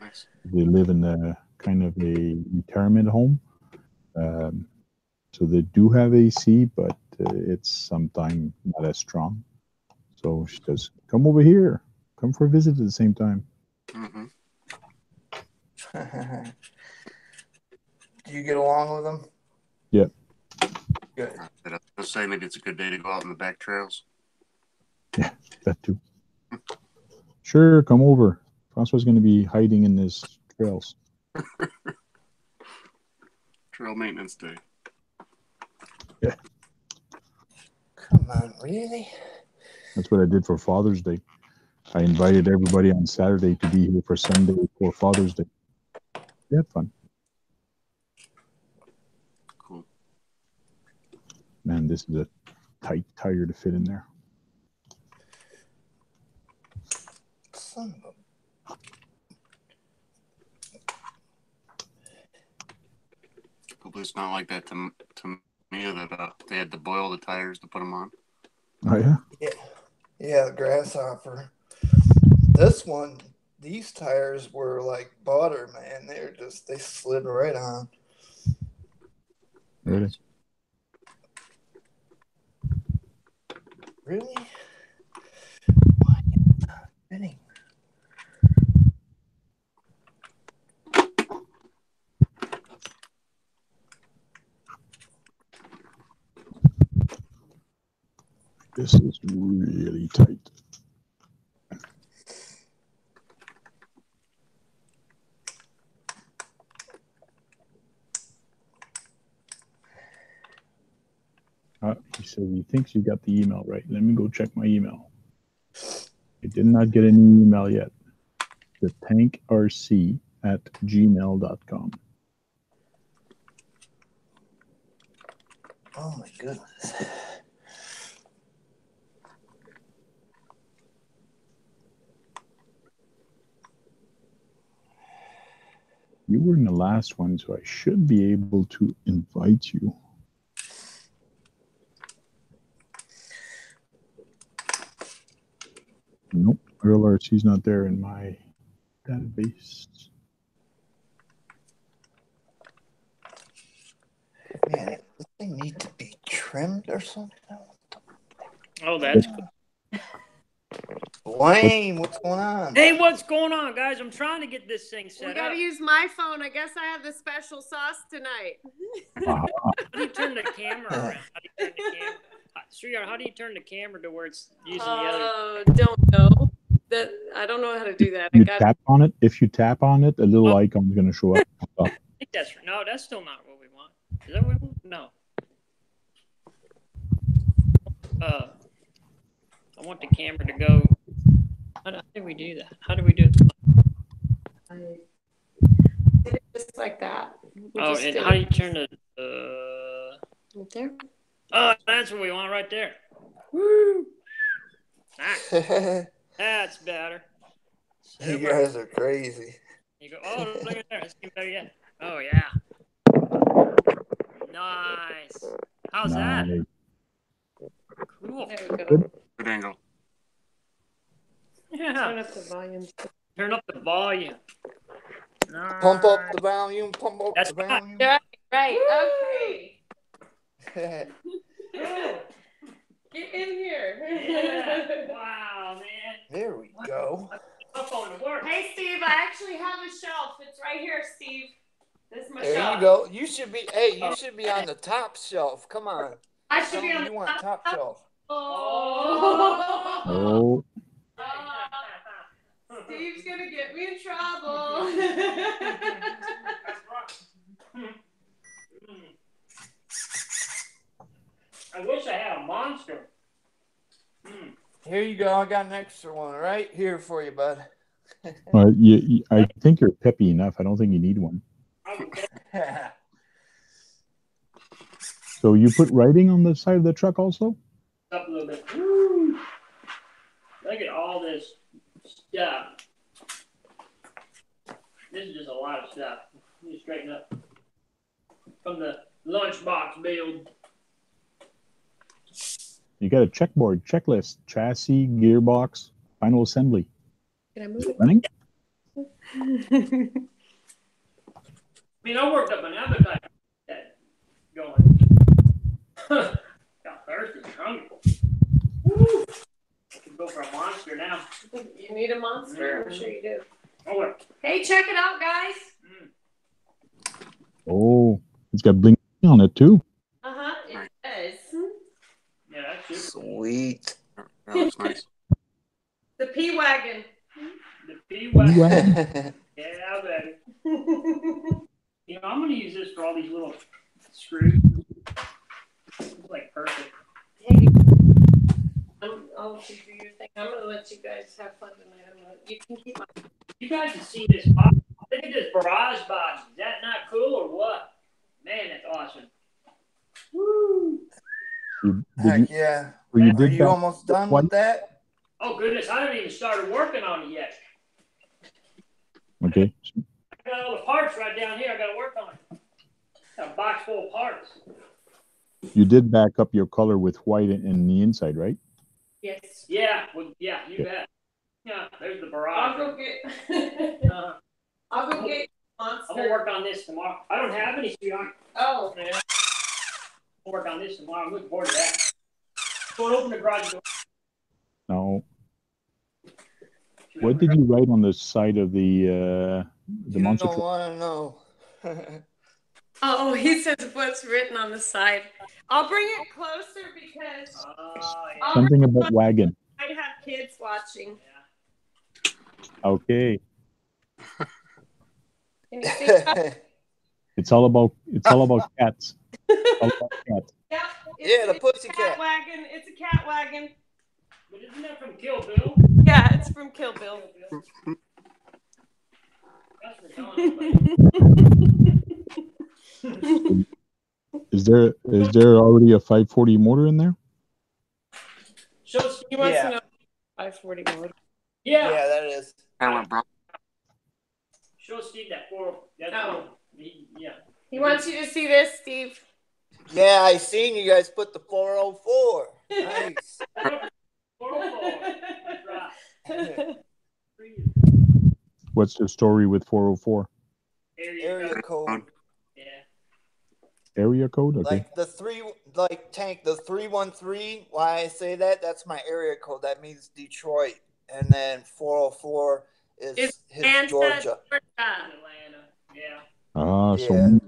Nice. They live in a kind of a retirement home. So they do have AC, but it's sometimes not as strong. So she says, come over here. Come for a visit at the same time. Mm-hmm. Do you get along with them? Yeah. Good. I was say maybe it's a good day to go out on the back trails. Yeah, that too. Sure, come over. Francois's going to be hiding in his trails. Trail maintenance day. Yeah. Come on, really? That's what I did for Father's Day. I invited everybody on Saturday to be here for Sunday for Father's Day. We had fun. Cool. Man, this is a tight tire to fit in there. Son of a... Hopefully it's not like that to me that they had to boil the tires to put them on. Oh, yeah? Yeah, the grasshopper. This one, these tires were like butter, man. They slid right on. Really? Really? Why is it not fitting? This is really tight. He said he thinks you got the email right. Let me go check my email. I did not get any email yet. The tankrc@gmail.com. Oh my goodness. You were in the last one, so I should be able to invite you. Nope, Earl RC's not there in my database. Man, this thing needs to be trimmed or something. Oh, that's cool. Wayne, what's going on? Hey, what's going on, guys? I'm trying to get this thing set We up. gotta use my phone. I guess I have the special sauce tonight. How do you turn the camera around? How do you turn the camera? Sweetheart, how do you turn the camera to where it's using the other? Don't know. That I don't know how to do that. You tap on it. If you tap on it, a little icon is going to show up. I think that's no. That's still not what we want. Is that what we want? No. I want the camera to go. How do we do that? How do we do it? I did it just like that. Oh, and how do you turn the? Right there. Oh, that's what we want right there. Woo! Nice. That's better. You guys are crazy. You go. Oh, look at there. That's even better yet. Oh yeah. Nice. How's that? Cool. There we go. Good angle. Yeah. Turn up the volume. Turn up the volume. Nice. Pump up the volume. Pump up That's the volume. Right. Okay. Woo! Get in here. Yeah. Wow, man. There we go. Up on the work. Hey, Steve, I actually have a shelf. It's right here, Steve. This is my There shelf. you go. You should be. Hey, you should be on the top shelf. Come on. I should be on You the want top shelf? Oh. Oh, Steve's gonna get me in trouble. I wish I had a monster. Here you go. I got an extra one right here for you, bud. I think you're peppy enough. I don't think you need one. So you put writing on the side of the truck also? Up a little bit. Woo! Look at all this stuff. This is just a lot of stuff. Let me straighten up. From the lunchbox build. You got a checkboard, checklist, chassis, gearbox, final assembly. Can I move it? Running? I mean, I worked up an appetite going. Got thirsty and hungry. Woo! I can go for a monster now. You need a monster? I'm sure you do. Oh, wait. Hey, check it out, guys. Oh, it's got bling on it too. Uh-huh, it does. Yeah, that's super. Sweet. That looks nice. The P-Wagon. The P-Wagon. P-Wagon. Yeah, baby. You know, I'm going to use this for all these little screws. It's like perfect. Hey, I'll do your thing. I'm going to let you guys have fun tonight. You can keep my... You guys have seen this box. Look at this barrage box. Is that not cool or what? Man, that's awesome. Woo! Heck yeah. You Are did you that almost done with that? Oh, goodness. I haven't even started working on it yet. Okay. I got all the parts right down here. I got to work on it. Got a box full of parts. You did back up your color with white in the inside, right? Yes. Yeah, well, yeah, you bet. Yeah, there's the barrage. I'll go get... I'll go get monster. I'm going to work on this tomorrow. I don't have any, sweetheart. Oh. Yeah. I'll work on this tomorrow. I'm looking forward to that. Go and open the garage door. No. What did you write on the side of the monster You don't truck? want to know. Oh, he says what's written on the side. I'll bring it closer because Yeah. Something about wagon. I'd have kids watching. Okay. Can you see that? It's all about cats. It's all about cats. Yeah, Yeah, the it's pussycat. a cat wagon. It's a cat wagon. But isn't that from Kill Bill? Yeah, it's from Kill Bill. That's for Don. Is there already a 540 motor in there? He wants Yeah. to know 540 motor. Yeah. Yeah, that is. I went broke. Show Steve that 4. That's Oh. cool. Yeah. He wants you to see this, Steve. Yeah, I seen you guys put the 404. Nice. 404. That's right. What's the story with 404? Area Area code. code. Yeah. area code? Okay. Like the tank, the 313. Why I say that? That's my area code. That means Detroit, and then 404 is his Georgia. Atlanta. Yeah. Ah, so Yeah.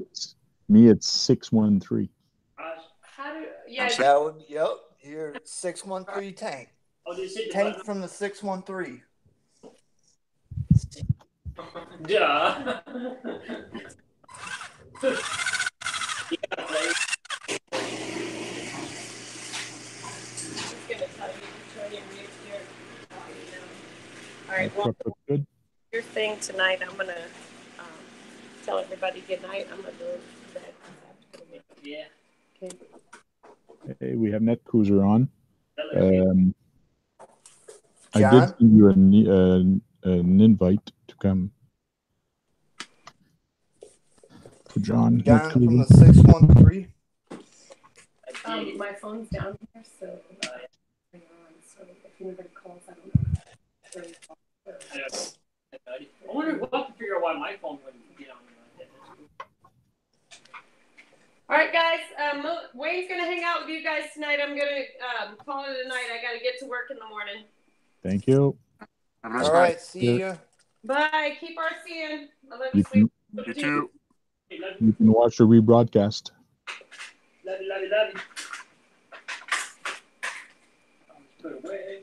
me it's 613. How do? Yeah. That would. Yep. You're 613 tank. Oh, just hit the Tank button. from the 613. Duh. All right. That Well, truck looks good. your thing tonight. I'm gonna tell everybody good night. I'm gonna go to bed. Yeah. Okay. Hey, we have Net Cruiser on. That I did John? send you an invite to come. To John. Net John from the Cruiser. 613. My phone's down here, so hang on. So if anybody calls, I don't know. I wonder. We'll have to figure out why my phone wouldn't get on there. All right, guys. Wayne's gonna hang out with you guys tonight. I'm gonna call it a night. I gotta get to work in the morning. Thank you. All right. See ya. Bye. Keep RCing. I love You you, sweet. You too. You can watch the rebroadcast. Love you, love you, love you. Put away.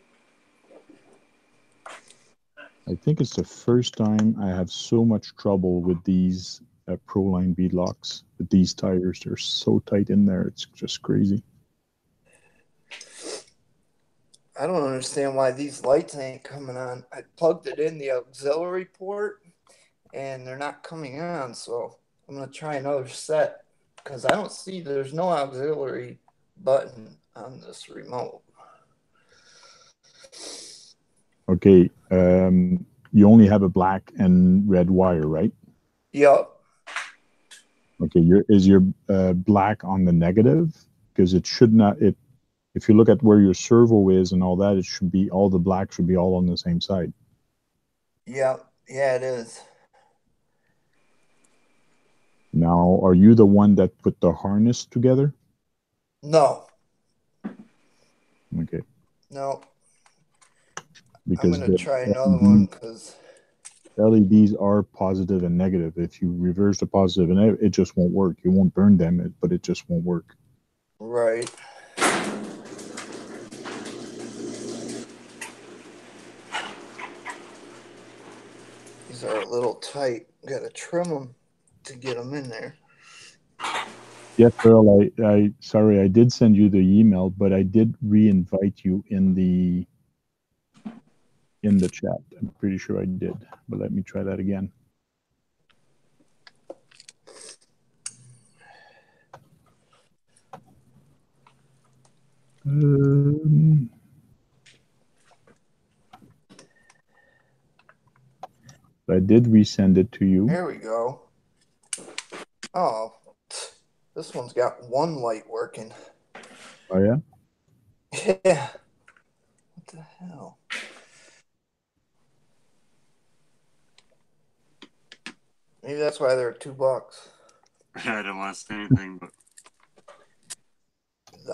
I think it's the first time I have so much trouble with these Proline beadlocks. With these tires, they're so tight in there. It's just crazy. I don't understand why these lights ain't coming on. I plugged it in the auxiliary port, and they're not coming on. So I'm gonna try another set because I don't see. There's no auxiliary button on this remote. Okay. You only have a black and red wire, right? Yep. Okay. Is your black on the negative? Because it should not. If you look at where your servo is and all that, it should be all the black should be all on the same side. Yep. Yeah, it is. Now, are you the one that put the harness together? No. Okay. No. Because I'm gonna try another one because LEDs are positive and negative. If you reverse the positive and negative, it just won't work. You won't burn them, but it just won't work. right. These are a little tight. Got to trim them to get them in there. Yes, Earl. I sorry, I did send you the email, but I did re-invite you in the chat. I'm pretty sure I did, but let me try that again. I did resend it to you. There we go. Oh, this one's got one light working. Oh yeah. Yeah. What the hell? Maybe that's why they're $2. I didn't want to say anything, but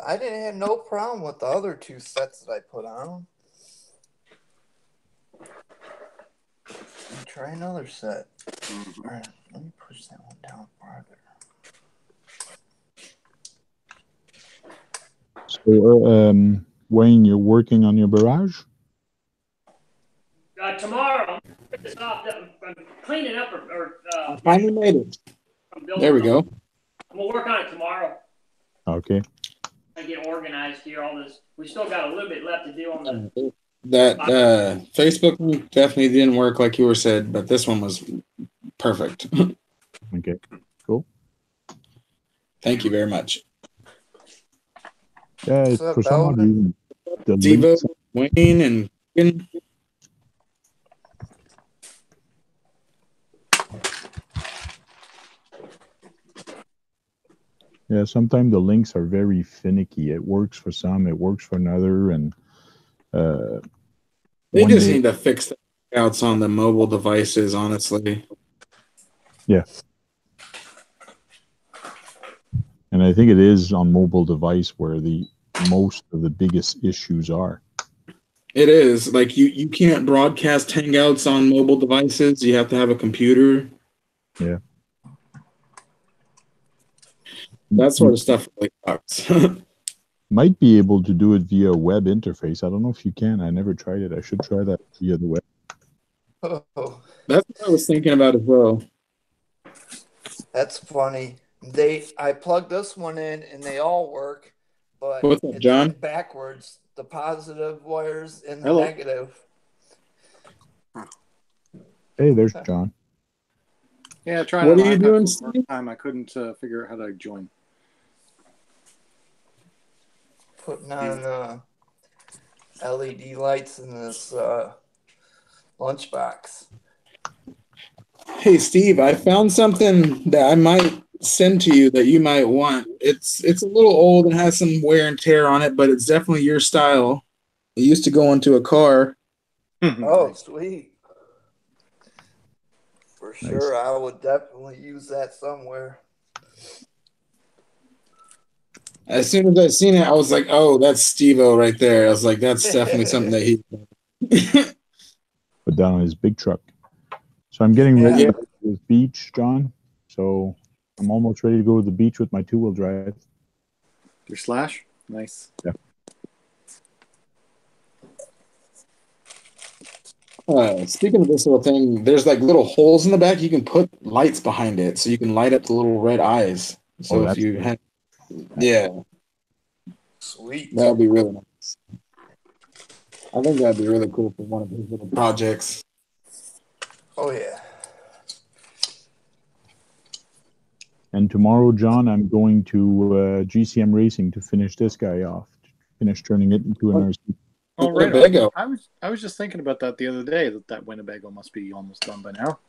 I didn't have no problem with the other two sets that I put on. Let me try another set. All right, let me push that one down farther. So, Wayne, you're working on your barrage? Tomorrow, this off. I'm cleaning up I finally made it. There we go. I'm gonna work on it tomorrow. Okay. I get organized here. All this. We still got a little bit left to do on the. That Facebook one definitely didn't work like you were said, but this one was perfect. Okay. Cool. Thank you very much. Yeah, What's up, for some odd Belvin? reason, the Devo, links, Wayne, and Ian. yeah, sometimes the links are very finicky. It works for some, it works for another, and They one just day- need to fix the outs on the mobile devices, honestly. yeah. And I think it is on mobile device where the most of the biggest issues are. It is. Like you can't broadcast Hangouts on mobile devices. You have to have a computer. Yeah. That sort of stuff really sucks. Might be able to do it via a web interface. I don't know if you can. I never tried it. I should try that via the web. Oh, That's what I was thinking about as well. that's funny. I plugged this one in and they all work, but What's up, it's John? backwards. The positive wires and the Hello. negative. Hey, there's John. Yeah, trying What on are you iPad doing, for the first time. I couldn't figure out how to join. Putting on LED lights in this lunchbox. Hey, Steve, I found something that I might send to you that you might want. It's a little old and has some wear and tear on it, but it's definitely your style. It used to go into a car. Oh, Nice. sweet. For Nice. sure, I would definitely use that somewhere. As soon as I seen it, I was like, "Oh, that's Steve-O right there." I was like, "That's definitely something that he." Put down on his big truck. So I'm getting ready Yeah. to go to the beach, John. So I'm almost ready to go to the beach with my 2-wheel drive. Your Slash? Nice. Yeah. Speaking of this little thing, there's like little holes in the back. You can put lights behind it, so you can light up the little red eyes. So if that's you cool. had, yeah, Sweet. that would be really nice. I think that'd be really cool for one of these little projects. Oh, yeah. And tomorrow, John, I'm going to GCM Racing to finish this guy off. Finish turning it into an RC. Oh, right. Winnebago. I was just thinking about that the other day. That Winnebago must be almost done by now.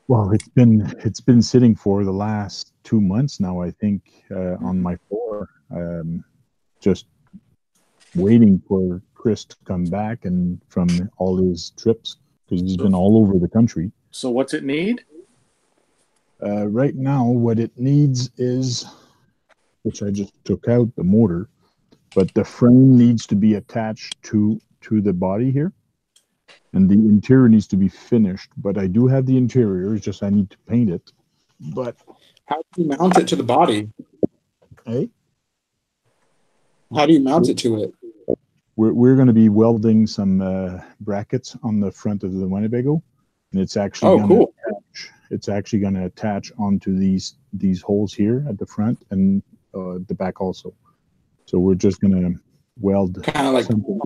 Well, it's been sitting for the last 2 months now, I think, on my floor, just waiting for Chris to come back and from all his trips because he's been all over the country. So what's it need? Right now, what it needs is, which I just took out the motor, but the frame needs to be attached to the body here. And the interior needs to be finished, but I do have the interior. It's just I need to paint it. But How do you mount it to the body? hey, How do you mount it to it? we're going to be welding some brackets on the front of the Winnebago, and it's actually Oh, cool. It's actually going to attach onto these holes here at the front and the back also. So we're just going to weld Kind of like something.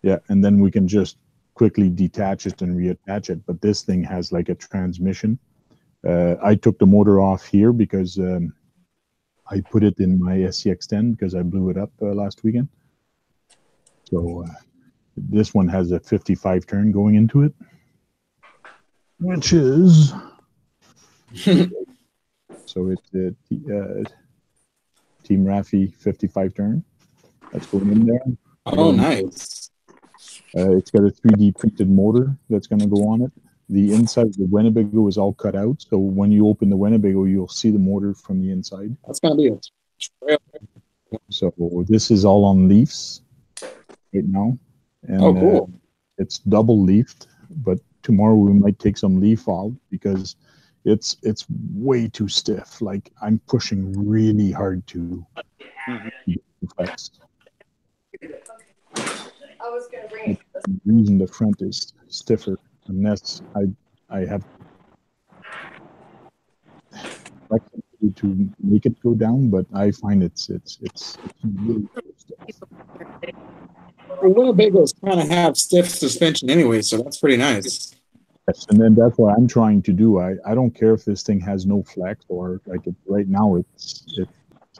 Yeah, and then we can just quickly detach it and reattach it. But this thing has like a transmission. I took the motor off here because I put it in my SCX10 because I blew it up last weekend. So this one has a 55 turn going into it, which is so it's a Team Raffi 55 turn that's going in there. Oh, nice. It's got a 3D printed motor that's going to go on it. The inside of the Winnebago is all cut out, so when you open the Winnebago, you'll see the motor from the inside. That's gonna be a trail. So this is all on leaves right now, and Oh, cool. it's double leafed. But tomorrow we might take some leaf out because it's way too stiff. Like I'm pushing really hard to flex. I was gonna bring it. The reason the front is stiffer, unless I have flexibility to make it go down, but I find it's really stiff. Well, Winnebagos kind of have stiff suspension anyway, so that's pretty nice. Yes, and then that's what I'm trying to do. I don't care if this thing has no flex or like right now it's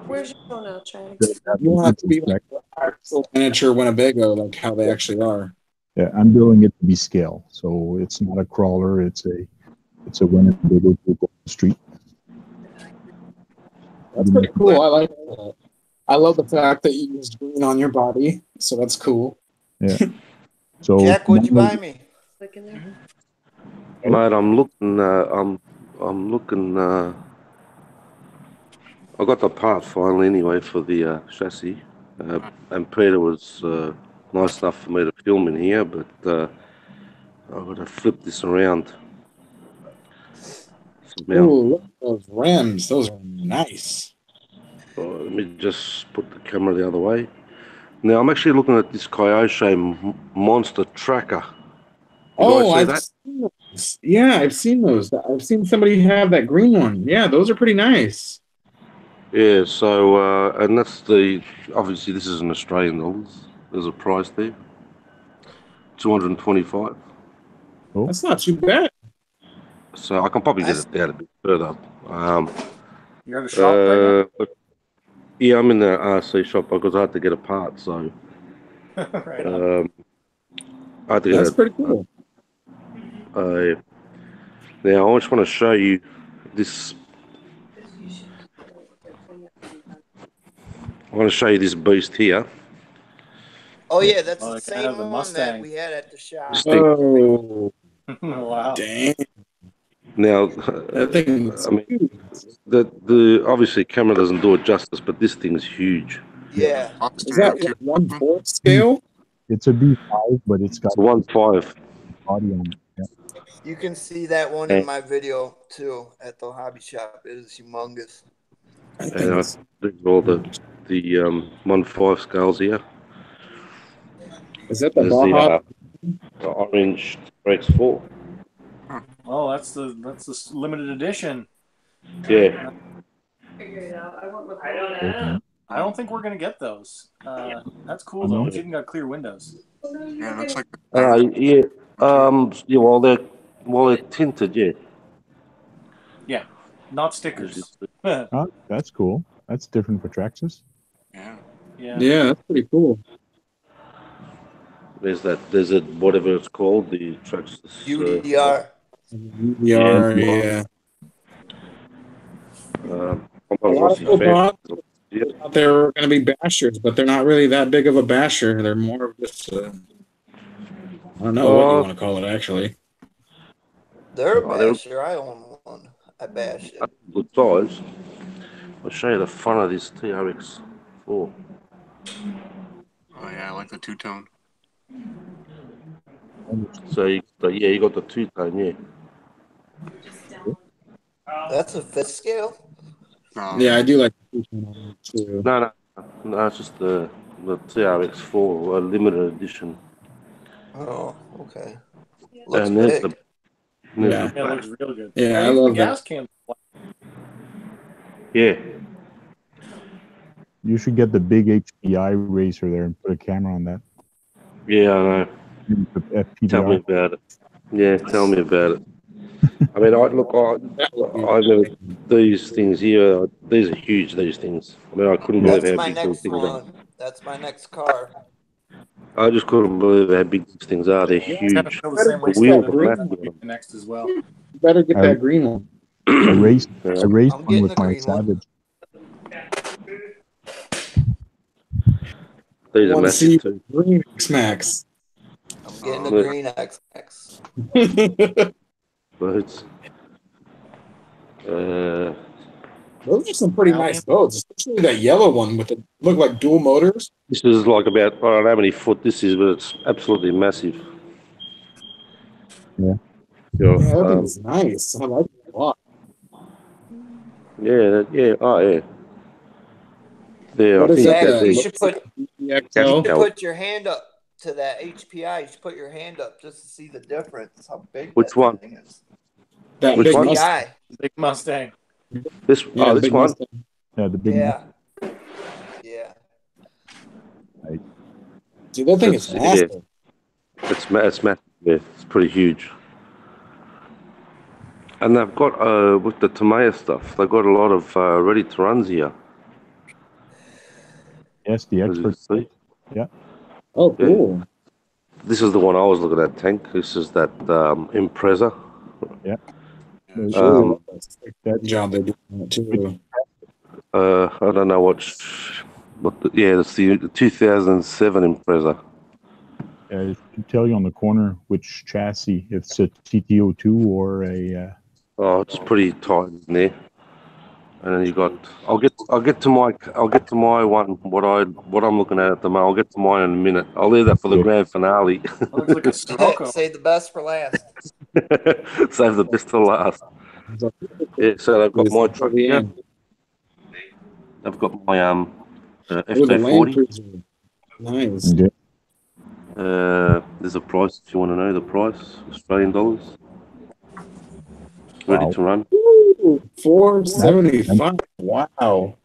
Where's your phone? I'll try. You don't have to be like an actual miniature Winnebago, like how they actually are. Yeah, I'm building it to be scale, so it's not a crawler. It's a Winnebago to go on the street. That's pretty cool. I like that. I love the fact that you used green on your body, so that's cool. Yeah. So Jack, what'd you buy me? Look in there. Mate, I'm looking. I'm looking. I got the part finally anyway for the chassis, and Peter was nice enough for me to film in here, but I've got to flip this around. Oh, look at those rims. Those are nice. Let me just put the camera the other way. Now I'm actually looking at this Kyosho Monster Tracker. Oh, I've seen those. Yeah, I've seen those. I've seen somebody have that green one. Yeah, those are pretty nice. Yeah, so and that's obviously this is in Australian dollars. There's a price there. 225. Oh. That's not too bad. So I can probably get it down a bit further. You're at a shop right now? Yeah, I'm in the RC shop because I had to get a part, so Right on. I had to get That's pretty cool. Now I just want to show you this. I want to show you this beast here. Oh yeah, that's Oh, the the same one Mustang. that we had at the shop. Oh, Wow. dang. Now, That thing is I mean, huge. the obviously camera doesn't do it justice, but this thing's huge. Yeah. Is that 1/4 scale? It's a B5, but it's got It's a 1.5. body on it. Yeah. You can see that one in my video too at the hobby shop. It is humongous. I think And it's, there's all the 1.5 scales here. is that the There's Baja? the orange X4. Oh, that's the limited edition. Yeah. Figure it out. I won't look. I don't know. I don't think we're gonna get those. That's cool though. It's even got clear windows. Yeah, it looks like Yeah. Yeah. While they're tinted, yeah. Yeah, not stickers. Oh, that's cool. That's different for Traxxas. yeah. Yeah, that's pretty cool. There's a whatever it's called, the Traxxas. UDR. Yeah. A lot of people thought they were going to be bashers, but they're not really that big of a basher. They're more of just, I don't know what you want to call it, actually. They're a basher. I own one. I bash it. Good size. I'll show you the front of this TRX4. Oh yeah, I like the two-tone. So you got the two-tone, yeah. That's a fifth scale? Yeah, I do like the two-tone too. No, it's just the TRX4 limited edition. Oh, okay. Looks And there's big. Yeah. It looks real good. Yeah, I even love the gas that. can. Yeah. You should get the big HPI racer there and put a camera on that. Yeah, I know. The FPVR. Tell me about it. Yeah, tell me about it. I mean, I never, these things here, these are huge, these things. I mean, I couldn't believe That's how my big these next things are. one. That's my next car. I just couldn't believe how big these things are. They're Kind huge. of feel the same way. The wheels Steve. are massive on them. Next as well. You better get that green one. I raced I'm one getting with the my green one. Savage. These are Want to see massive too. green X-Max. I'm getting the green XX. But it's, Those are some pretty nice boats, especially that yellow one with the look like dual motors. this is like about, I don't know how many foot this is, but it's absolutely massive. Yeah. Yeah, that thing's nice. I like it a lot. Yeah, oh yeah. Yeah, What I is think that? Zach, you should put XL? put your hand up to that HPI. You should put your hand up just to see the difference. How big Which that one? thing is. That Which big one? Mustang. Big Mustang. This, Yeah, this big one. Mustang. Yeah, the big Yeah. Yeah. Dude, that thing That's- is massive. yeah. It's massive. Yeah, it's pretty huge. And they've got with the Tamiya stuff, they've got a lot of ready to runs here. Yes, the As you expert. see. Yeah. Oh, cool. This is the one I was looking at, Tank. This is that Impreza. Yeah. That job they're doing that too. I don't know it's the 2007 Impreza. It should tell you on the corner which chassis, if it's a TTO2 or a. Oh, it's pretty tight in there. And then you got. I'll get to my one. What I'm looking at the moment. I'll get to mine in a minute. I'll leave that for the grand finale. That looks like a Sirocco. Save the best for last. Save the best till last. Yeah, so I've got my truck here. I've got my FT40. Nice. Yeah. There's a price if you want to know the price, Australian dollars. Ready to run. Ooh, 475. Wow.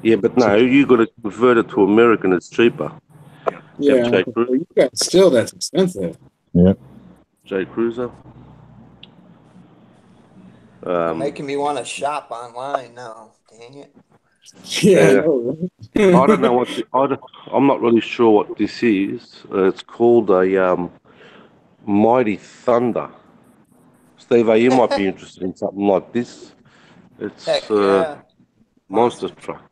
Yeah, but no, you got to convert it to American. It's cheaper. Yeah. Well, you got still that's expensive. Yeah. J Cruiser. Making me want to shop online now. Dang it. Yeah. I don't know what. I'm not really sure what this is. It's called a Mighty Thunder. Steve, you might be interested in something like this. It's Heck yeah. monster truck.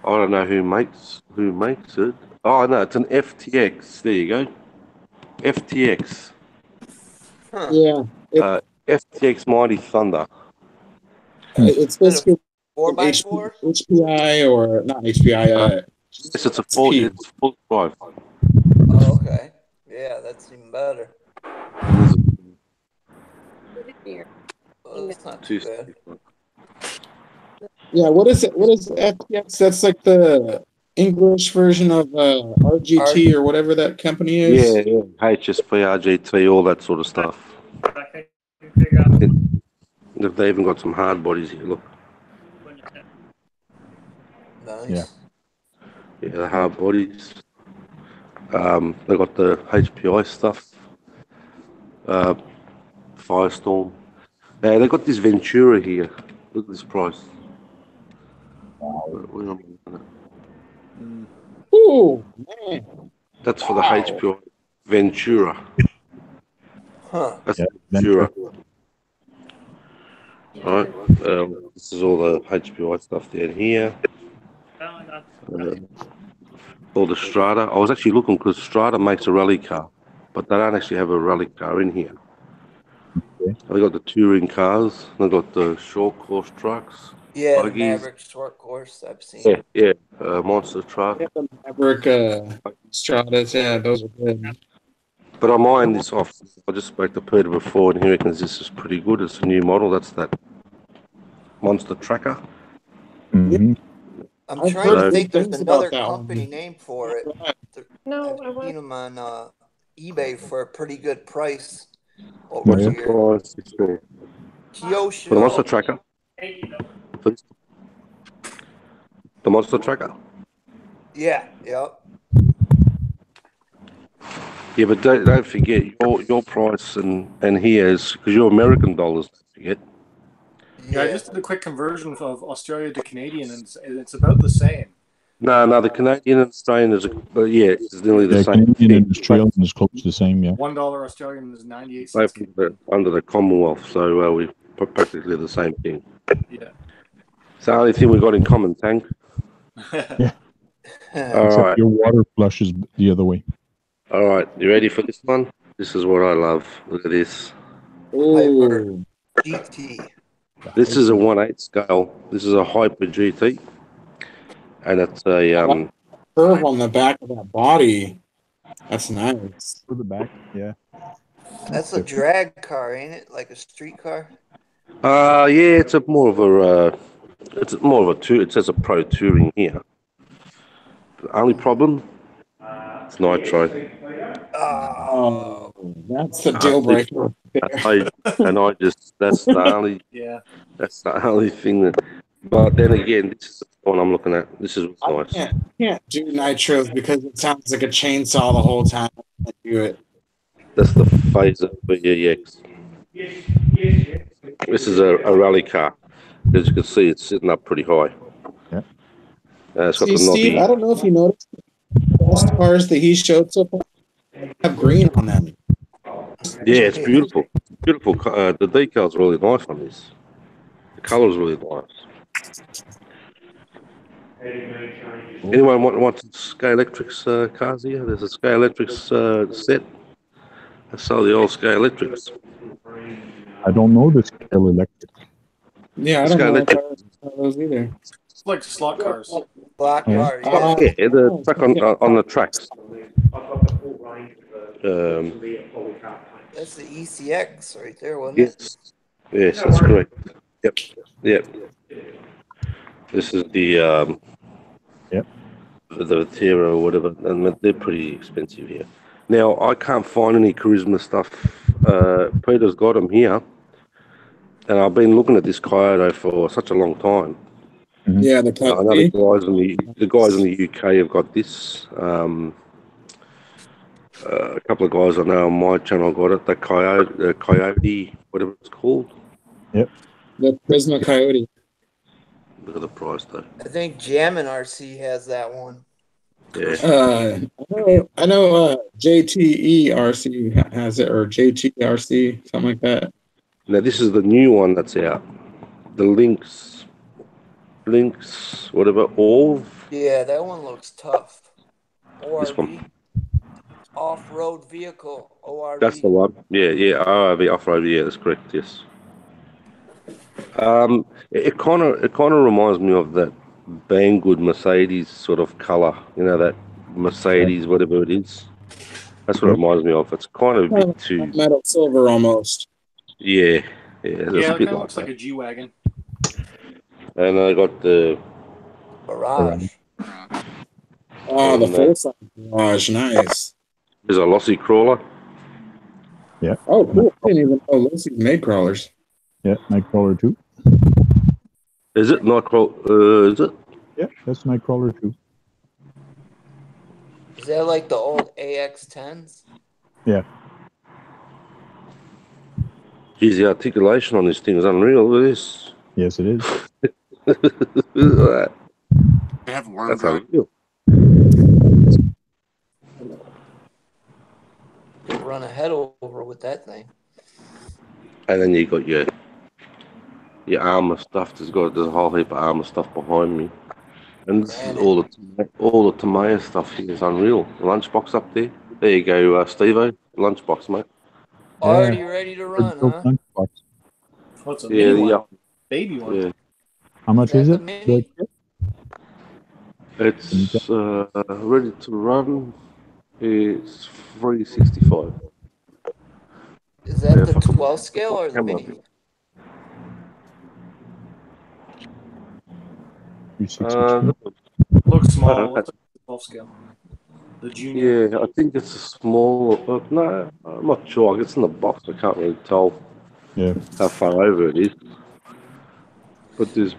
I don't know who makes it. Oh no, it's an FTX. There you go. FTX. Huh. Yeah. FTX Mighty Thunder. It's basically 4x4? HPI or not HPI. Yes, it's full drive. Oh, okay. Yeah, that's even better. Oh, that's not too bad. Yeah, what is it? What is FTX? That's like the English version of RGT or whatever that company is. Yeah, HSP, RGT, all that sort of stuff. They even got some hard bodies here. Look. Nice. Yeah, the hard bodies. They got the HPI stuff. Firestorm. They got this Ventura here. Look at this price. Ooh, man. That's for the HPI Ventura. Huh. That's Ventura. All right. This is all the HPI stuff down here. All the Strata. I was actually looking because Strata makes a rally car, but they don't actually have a rally car in here. Okay. They got the touring cars. They got the short course trucks. Yeah, buggies. the Maverick short course I've seen. Yeah. Monster truck. Yeah, the Maverick Stratas, yeah, those are good. But I'm eyeing this off. I just spoke to Peter before, and he reckons this is pretty good. It's a new model. That's that Monster Tracker. Mm-hmm. I'm I've trying heard to good think there's things another about that company one. name for it. No, I've seen them on eBay for a pretty good price over What's the here. price? For the Monster Kyosho. Tracker. The Monster Tracker. Yeah, yep. Yeah, but don't forget your price and here is because you're American dollars. Don't forget. Yeah, I just did a quick conversion of Australia to Canadian, and it's about the same. No, the Canadian and Australian is it's nearly the Yeah, same. Canadian and Australian is close to the same, yeah. $1 Australian is 98 Both cents. under the Commonwealth, so we practically the same thing. Yeah. It's the only thing we got in common, Tank. Yeah. All Except right. your water flush is the other way. All right, you ready for this one? This is what I love. Look at this. Hyper GT. This is a 1/8 scale. This is a Hyper GT, and it's a Curve on the back of that body. That's nice. For the back, yeah. That's a drag car, ain't it? Like a street car? yeah, it's more of a it says a pro touring here. The only problem, it's nitro. Oh, that's the deal breaker. That's the only thing that. But then again, this is the one I'm looking at. This is what's nice. Can't do nitros because it sounds like a chainsaw the whole time. I do it. That's the Phaser VEX. This is a rally car. As you can see, it's sitting up pretty high. Yeah. It's got See, the Steve, I don't know if you noticed the best cars that he showed so far have green on them. Yeah, it's beautiful. Beautiful. The decal's really nice on this. The colour's really nice. Anyone want Sky Electrics cars here? There's a Sky Electrics set. I sell the old Sky Electrics. I don't know this Scale Electric. Yeah, I Just don't gotta know let if I you. saw those either. It's like slot cars. Block Yeah. car, yeah. Yeah, the track okay. on the tracks. That's the ECX right there, wasn't it? Yes, that's correct. Yep. This is Yep. the Terra or whatever, and they're pretty expensive here. Now I can't find any Charisma stuff. Peter's got them here, and I've been looking at this Kyoto for such a long time. Yeah, the I Type know B. the guys in the UK have got this. A couple of guys I know on my channel got it. The Coyote, whatever it's called. Yep. The Prisma Coyote. Look at the price though. I think Jammin' RC has that one. Yeah. I know JTERC has it, or JTRC, something like that. Now this is the new one that's out. The Lynx, whatever, Orv. Yeah, that one looks tough. This ORV, one. off-road vehicle, ORV. That's the one. Yeah. ORV off-road. Yeah, that's correct. Yes. It kind of reminds me of that Banggood Mercedes sort of color. You know, that Mercedes, whatever it is. That's what it reminds me of. It's kind of a bit too metal silver almost. Yeah, Yeah, that's it a kind bit of like looks like that. a G-Wagon. And I got the Barrage. Oh, the And, full size garage, nice. there's a Lossy crawler. Yeah. Oh, cool. I didn't even know Lucy's made crawlers. Yeah. Nightcrawler 2. Is it Nightcrawler? Is it? Yeah, that's Nightcrawler 2. Is that like the old AX10s? Yeah. Geez, the articulation on this thing is unreal. Look at this. Yes, it is. They have worm That's drive. unreal. Could run a head over with that thing. And then you got your armor stuff. There's a whole heap of armor stuff behind me. And this is all the Tamiya stuff here is unreal. The lunchbox up there. There you go, Steve-O. Lunchbox, mate. Already ready to run, huh? Lunchbox. What's a Yeah, mini yeah. one? Baby one. Yeah. How much Is is that it? the mini? It's ready to run. It's $365. Is that the 12 scale or the mini? 362. Looks I small. don't know. Looks like a 12 scale. The junior. Yeah, I think it's a small. No, I'm not sure. It's in the box. I can't really tell Yeah. how far over it is. But there's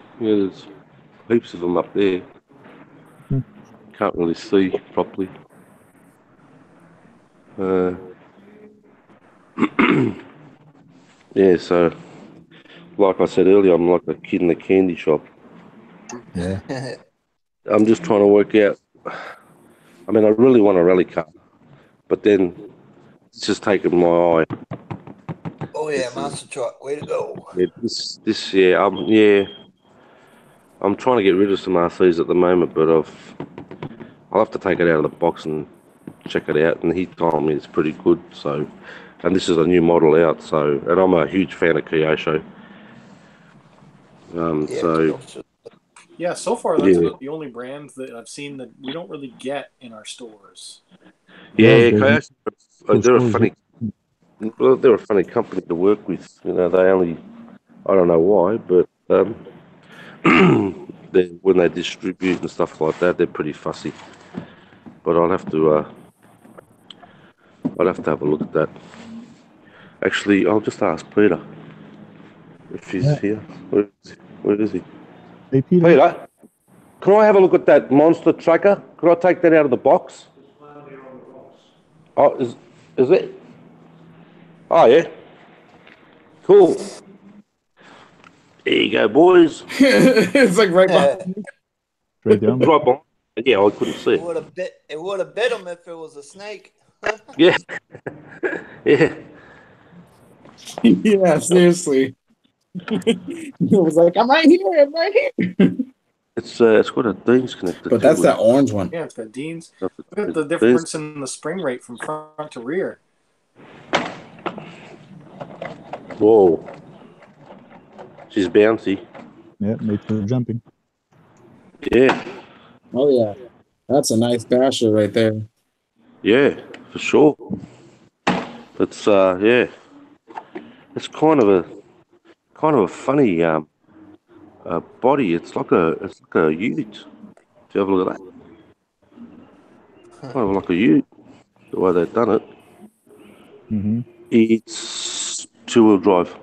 heaps of them up there. Can't really see properly. Yeah, so like I said earlier, I'm like a kid in a candy shop. Yeah. I'm just trying to work out. I mean, I really want a rally car, but then it's just taken my eye. Oh yeah, monster truck. Way to go. Yeah, I'm trying to get rid of some RCs at the moment, but I'll have to take it out of the box and check it out. And he told me it's pretty good. So, and this is a new model out. So, and I'm a huge fan of Kyosho. Yeah, so far that's about the only brand that I've seen that we don't really get in our stores. Yeah, Kyosho, they're a funny company to work with. You know, I don't know why, but when they distribute and stuff like that, they're pretty fussy. But I'll have to have a look at that. Actually, I'll just ask Peter if he's here. Where is he? Hey, Peter. Peter, can I have a look at that monster tracker? Could I take that out of the box? Oh, is it? Oh, yeah. Cool. There you go, boys. It's like right behind you. Right down. Right behind. Yeah, I couldn't see it. It would have bit him if it was a snake. Yeah. Yeah. Yeah, seriously. It was like, I'm right here. It's got a Dean's connector. But that's that orange one. Yeah, it's got Dean's. Look at the difference in the spring rate from front to rear. Whoa. She's bouncy. Yeah, made for jumping. Yeah, Oh yeah, that's a nice dasher right there. yeah, for sure. It's yeah, it's kind of a funny body. It's like a ute. If you have a look at that, kind of like a ute. The way they've done it. Mm-hmm. It's two-wheel drive.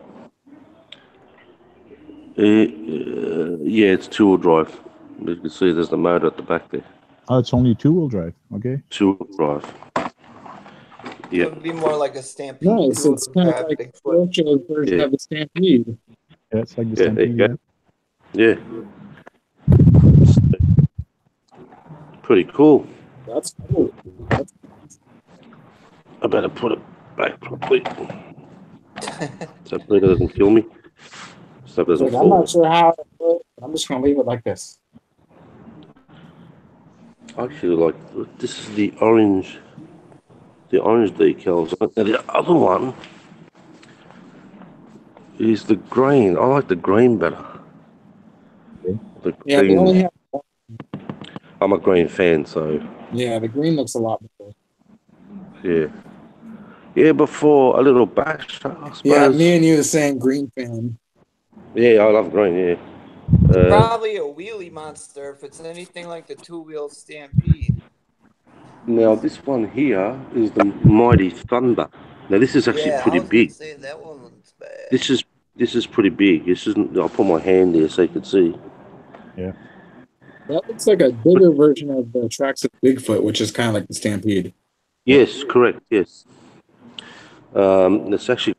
Yeah, it's two-wheel drive. You can see there's the motor at the back there. Oh, it's only two-wheel drive. Okay. Two-wheel drive. It Yeah, would be more like a Stampede. Nice. two-wheel It's kind of drive like Bigfoot. Rocho's version Yeah. of the Stampede. Yeah, it's like the yeah, there you Stampede. go. Yeah. Pretty cool. That's cool. That's I better put it back properly so Peter doesn't kill me. Stuff doesn't like, I'm fall. not sure how it works, but I'm just gonna leave it like this. I actually like this is the orange decals. Now the other one is the green. I like the green better. The Yeah, they only green. have one. I'm a green fan, so Yeah, the green looks a lot better. yeah. Yeah, before a little bash, I suppose. Yeah, me and you the same green fan. Yeah, I love green, yeah. Probably a wheelie monster if it's anything like the two-wheel Stampede. Now, this one here is the Mighty Thunder. Now, this is actually Yeah, I pretty was gonna big. say that one looks bad. This is pretty big. This isn't. I'll put my hand there so you can see. That looks like a bigger version of the tracks of Bigfoot, which is kind of like the Stampede. Yes, correct. Yes. It's actually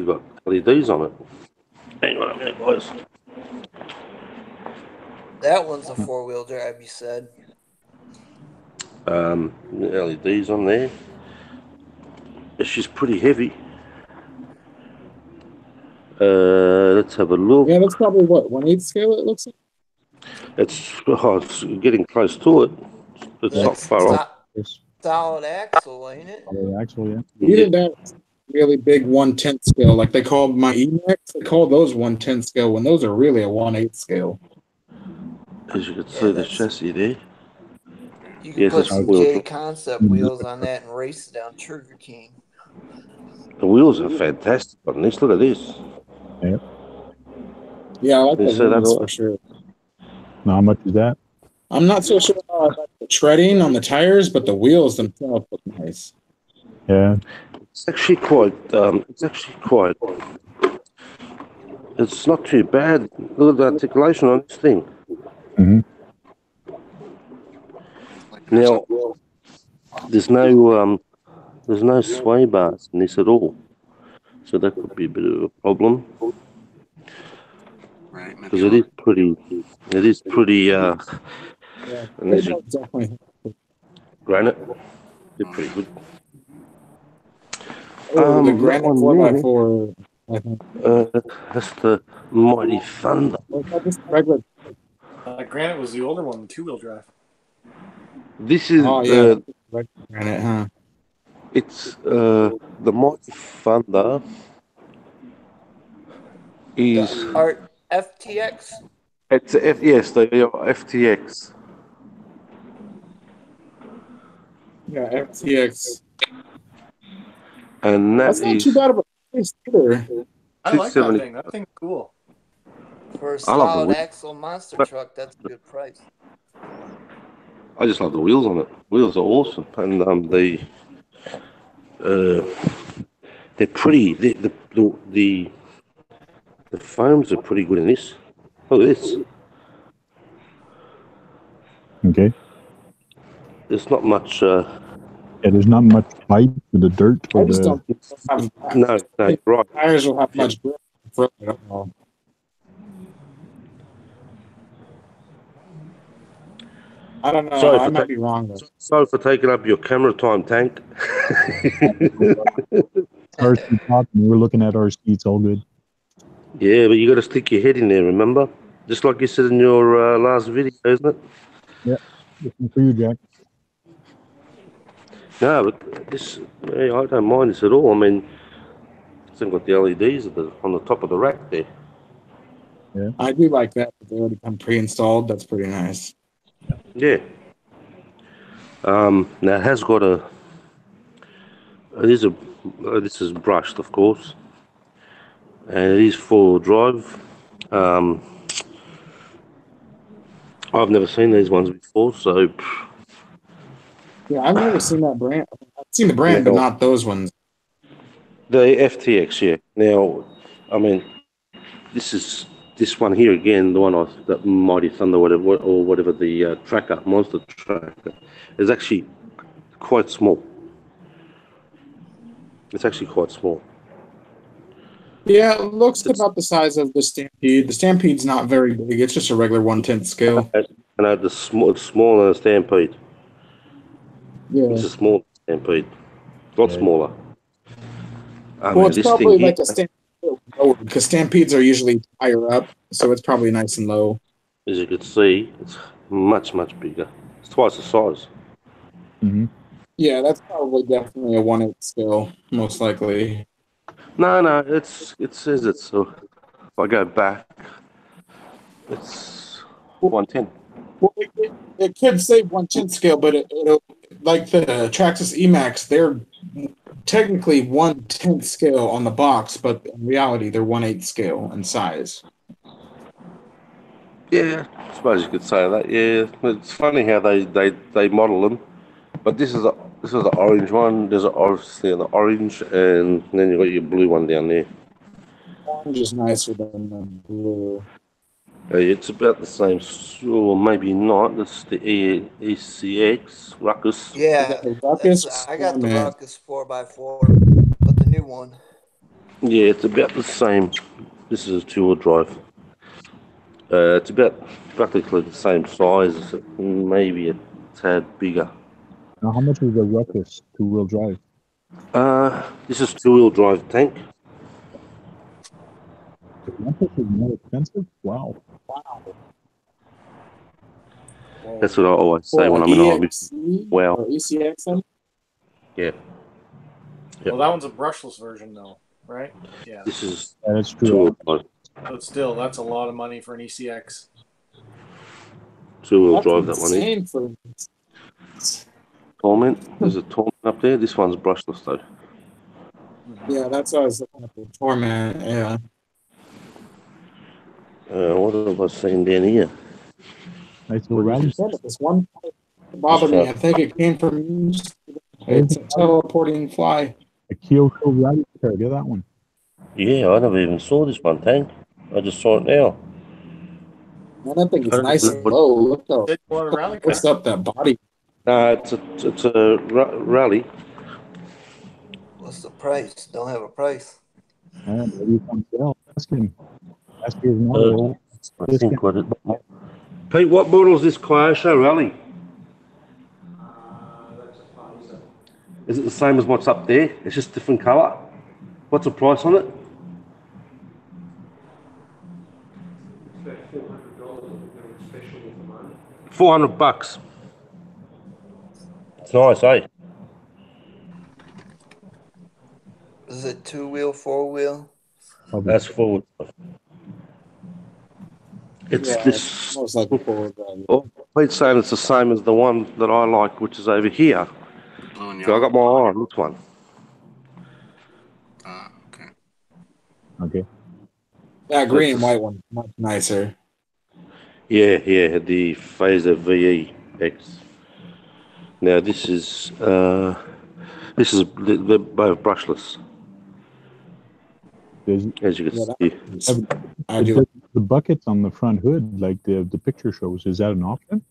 got LEDs on it. Hang on a minute, boys. That one's a four-wheel drive, you said. LEDs on there. She's pretty heavy. Let's have a look. Yeah, that's probably what 1/8 scale. It looks like. It's getting close to it. It's not That's far off. solid axle, ain't it? Axle, yeah. Even that really big 1/10 scale, like they call my E-Max, they call those 1/10 scale when those are really a 1/8 scale. As you can see, the chassis there. You can Yes, put it's some wheel J drive. concept wheels on that and race it down Sugar King. The wheels are fantastic on this. Look at this. Yeah, I like You the see that wheels all for right? sure. Now, how much is that? I'm not so sure about the treading on the tires, but the wheels themselves look nice. Yeah. It's actually quite. It's not too bad. Look at the articulation on this thing. Mm-hmm. Now, there's no sway bars in this at all, so that could be a bit of a problem. Right. Because it is pretty. Yeah, Unless you definitely. granite, they're pretty good. Oh, the That granite one 4x4. I think. That's the Mighty Thunder. Or is that just regular? Granite was the older one, the two-wheel drive. This is Oh yeah, regular granite, huh? it's the Mighty Thunder is The Art FTX. it's yes the FTX. Yeah, FTX. And That's not too bad of a price either. I like that 270. thing. That thing's cool. For a I love the solid wheel. axle monster truck, that's a good price. I just love the wheels on it. Wheels are awesome, and they're pretty. The foams are pretty good in this. Look at this. Okay. There's not much. Yeah, there's not much bite to the dirt I or just the. don't have No, you're right. tires will have much grip for it at all. I don't know. Sorry I for might be wrong though. Sorry for taking up your camera time, Tank. Our seat talking, we're looking at our seats, all good. Yeah, but you got to stick your head in there, remember? Just like you said in your last video, isn't it? Yeah. Looking for you, Jack. No, but this, I don't mind this at all. I mean, it's got the LEDs on the top of the rack there. I do like that. They already come pre-installed. That's pretty nice. Yeah. Now it has got a. It is a. This is brushed, of course, and it is 4-wheel drive. I've never seen these ones before, so Yeah, I've never seen that brand. I've seen the brand, but not those ones. the FTX. Yeah. Now, I mean, this one here again, the one that Mighty Thunder, whatever the tracker, monster tracker, is actually quite small. It's actually quite small. Yeah, it looks about the size of the Stampede. The Stampede's not very big. It's just a regular 1/10 scale. And it's smaller than a Stampede. Yeah. It's a small Stampede. A lot smaller. Well, it's probably like a Stampede lower, because Stampedes are usually higher up, so it's probably nice and low. As you can see, it's much, much bigger. It's twice the size. Mm-hmm. Yeah, that's probably definitely a 1/8 scale, most likely. No, it says it's. So if I go back, it's 110. Well, it could say 1/10 scale, but it'll, like the Traxxas Emax, they're technically 1/10 scale on the box, but in reality, they're 1/8 scale in size. Yeah, I suppose you could say that. Yeah, it's funny how they model them. But this is the orange one. There's obviously an orange, and then you got your blue one down there. Orange is nicer than the blue. It's about the same, or maybe not. It's the ECX Ruckus. Yeah, I got the Ruckus 4x4, but the new one. Yeah, it's about the same. This is a 2-wheel drive. It's about practically the same size, maybe a tad bigger. Now, how much is the Ruckus 2-wheel drive? This is 2-wheel drive tank. The Ruckus is more expensive? Wow. That's what I always say when I'm in a hobby. Wow. Or ECX? Yeah. Well, that one's a brushless version, though, right? Yeah. This is that's true. But still, that's a lot of money for an ECX. 2-wheel drive, that one is. Torment. There's a Torment up there. This one's brushless, though. Yeah, that's what I was looking at, the Torment, yeah. What have I seen down here? Nice little rally. This one bothered me. I think it came from. It's a teleporting fly. A Kyosho rally car. Get that one. Yeah, I never even saw this one, Tank. I just saw it now. Man, that thing is nice and low. Look how what's up that body. It's a rally. What's the price? Don't have a price. Maybe it's on sale. Ask him. Ask his model. I think what it. Pete, what model is this Kyosho rally? Is it the same as what's up there? It's just different colour. What's the price on it? $400. It's nice, eh? Is it 2-wheel, 4-wheel? That's 4-wheel. It's this. Most like before. Oh, Pete's saying it's the same as the one that I like, which is over here. So I got my eye on this one. Okay. Okay. That green and white one, much nicer. Yeah, the Phaser VE-X. Now this is they're both brushless. As you can see. I do. The buckets on the front hood, like the picture shows, is that an option?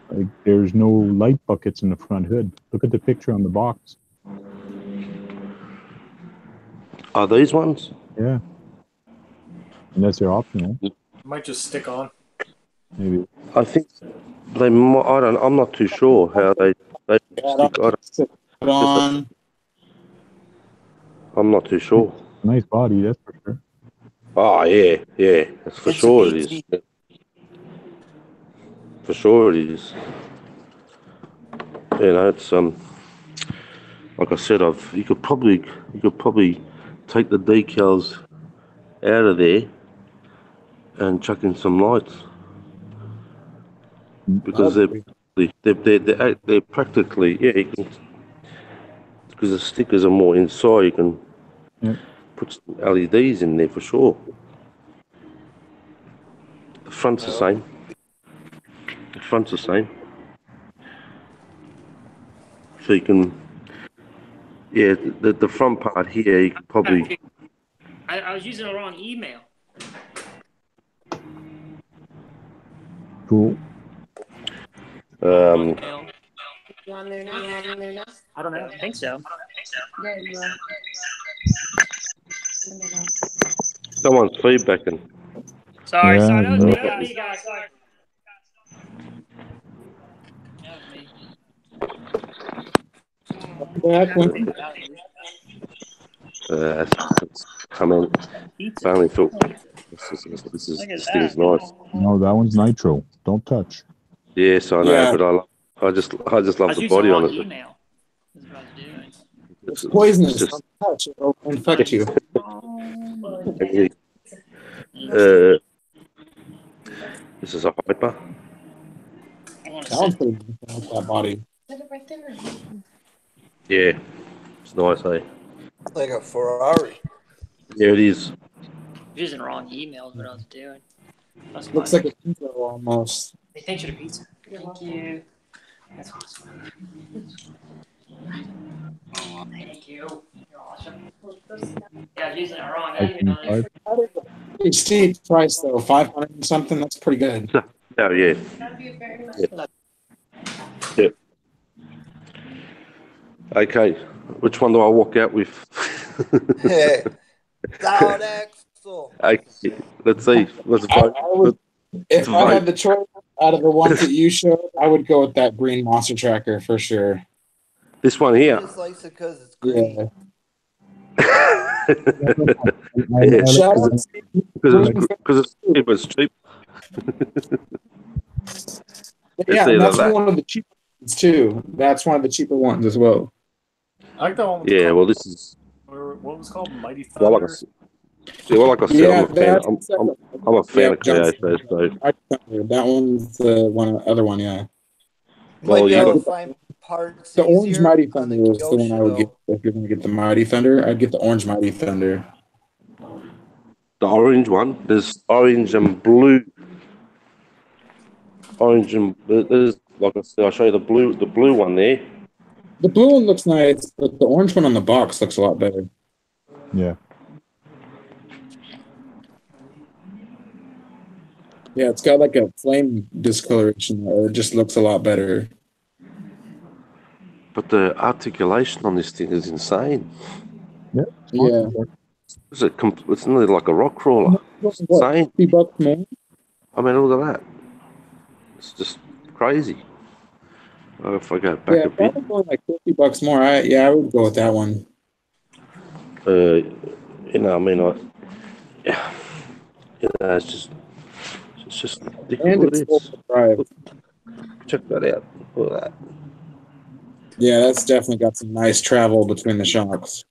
Like, there's no light buckets in the front hood. Look at the picture on the box. Are these ones? Yeah. Unless they're optional. Might just stick on. Maybe. I think they. I'm not too sure how they stick on. I'm not too sure. Nice body, that's for sure. Oh yeah, that's for sure it is. For sure it is. You know, it's like I said, you could probably take the decals out of there and chuck in some lights because they're practically you can, because the stickers are more inside. You can put some LEDs in there for sure. The front's the same. The front's the same. So you can, the front part here, you could probably. I was using the wrong email. Cool. I don't know. I think so. Someone's feedbacking. Sorry, Yeah, sorry. That was no. me. That was me, guys. Sorry. That was me. It's coming. Finally felt this thing's nice. No, that one's nitro. Don't touch. Yes, I know, but I just love the body on it. Email. That's what I was doing. It's poisonous. Don't touch. It'll infect you. This is a hyper. That one's pretty good. I like that body. Yeah, it's nice, eh? Like a Ferrari. Yeah, it is. Using the wrong email is what I was doing. That's Looks like a pizza almost. Hey, thanks for the pizza. Thank you. That's awesome. Thank you. You're awesome. Yeah, I was using it wrong. Pretty steep price though, 500 and something. That's pretty good. Oh yeah. Yeah. Okay, which one do I walk out with? Hey, down axle. Okay, let's see. Let's vote. If I had the choice out of the ones that you showed, I would go with that green monster tracker for sure. This one here. He just likes it because it's green. Yeah. Because it's cheap. Yeah, and that's one of the cheaper ones too. That's one of the cheaper ones as well. I like that one. Yeah, well, this is. What was it called? Mighty Thunder. Like I said, I'm a fan of Creation. So. That one's the other one, yeah. Well, the Orange Mighty Thunder is the one I would get if you're going to get the Mighty Thunder. I'd get the Orange Mighty Thunder. The orange one. There's orange and blue. Orange and there's, like I said, I'll show you the blue one there. The blue one looks nice, but the orange one on the box looks a lot better. Yeah. Yeah, it's got like a flame discoloration there. It just looks a lot better. But the articulation on this thing is insane. Yeah. Yeah. It's nearly like a rock crawler. It's insane. $50 more? I mean, look at that. It's just crazy. If I go back a bit. Probably like $50 more. I would go with that one. It's just ridiculous. Check that out. Look at that. Yeah, that's definitely got some nice travel between the shocks.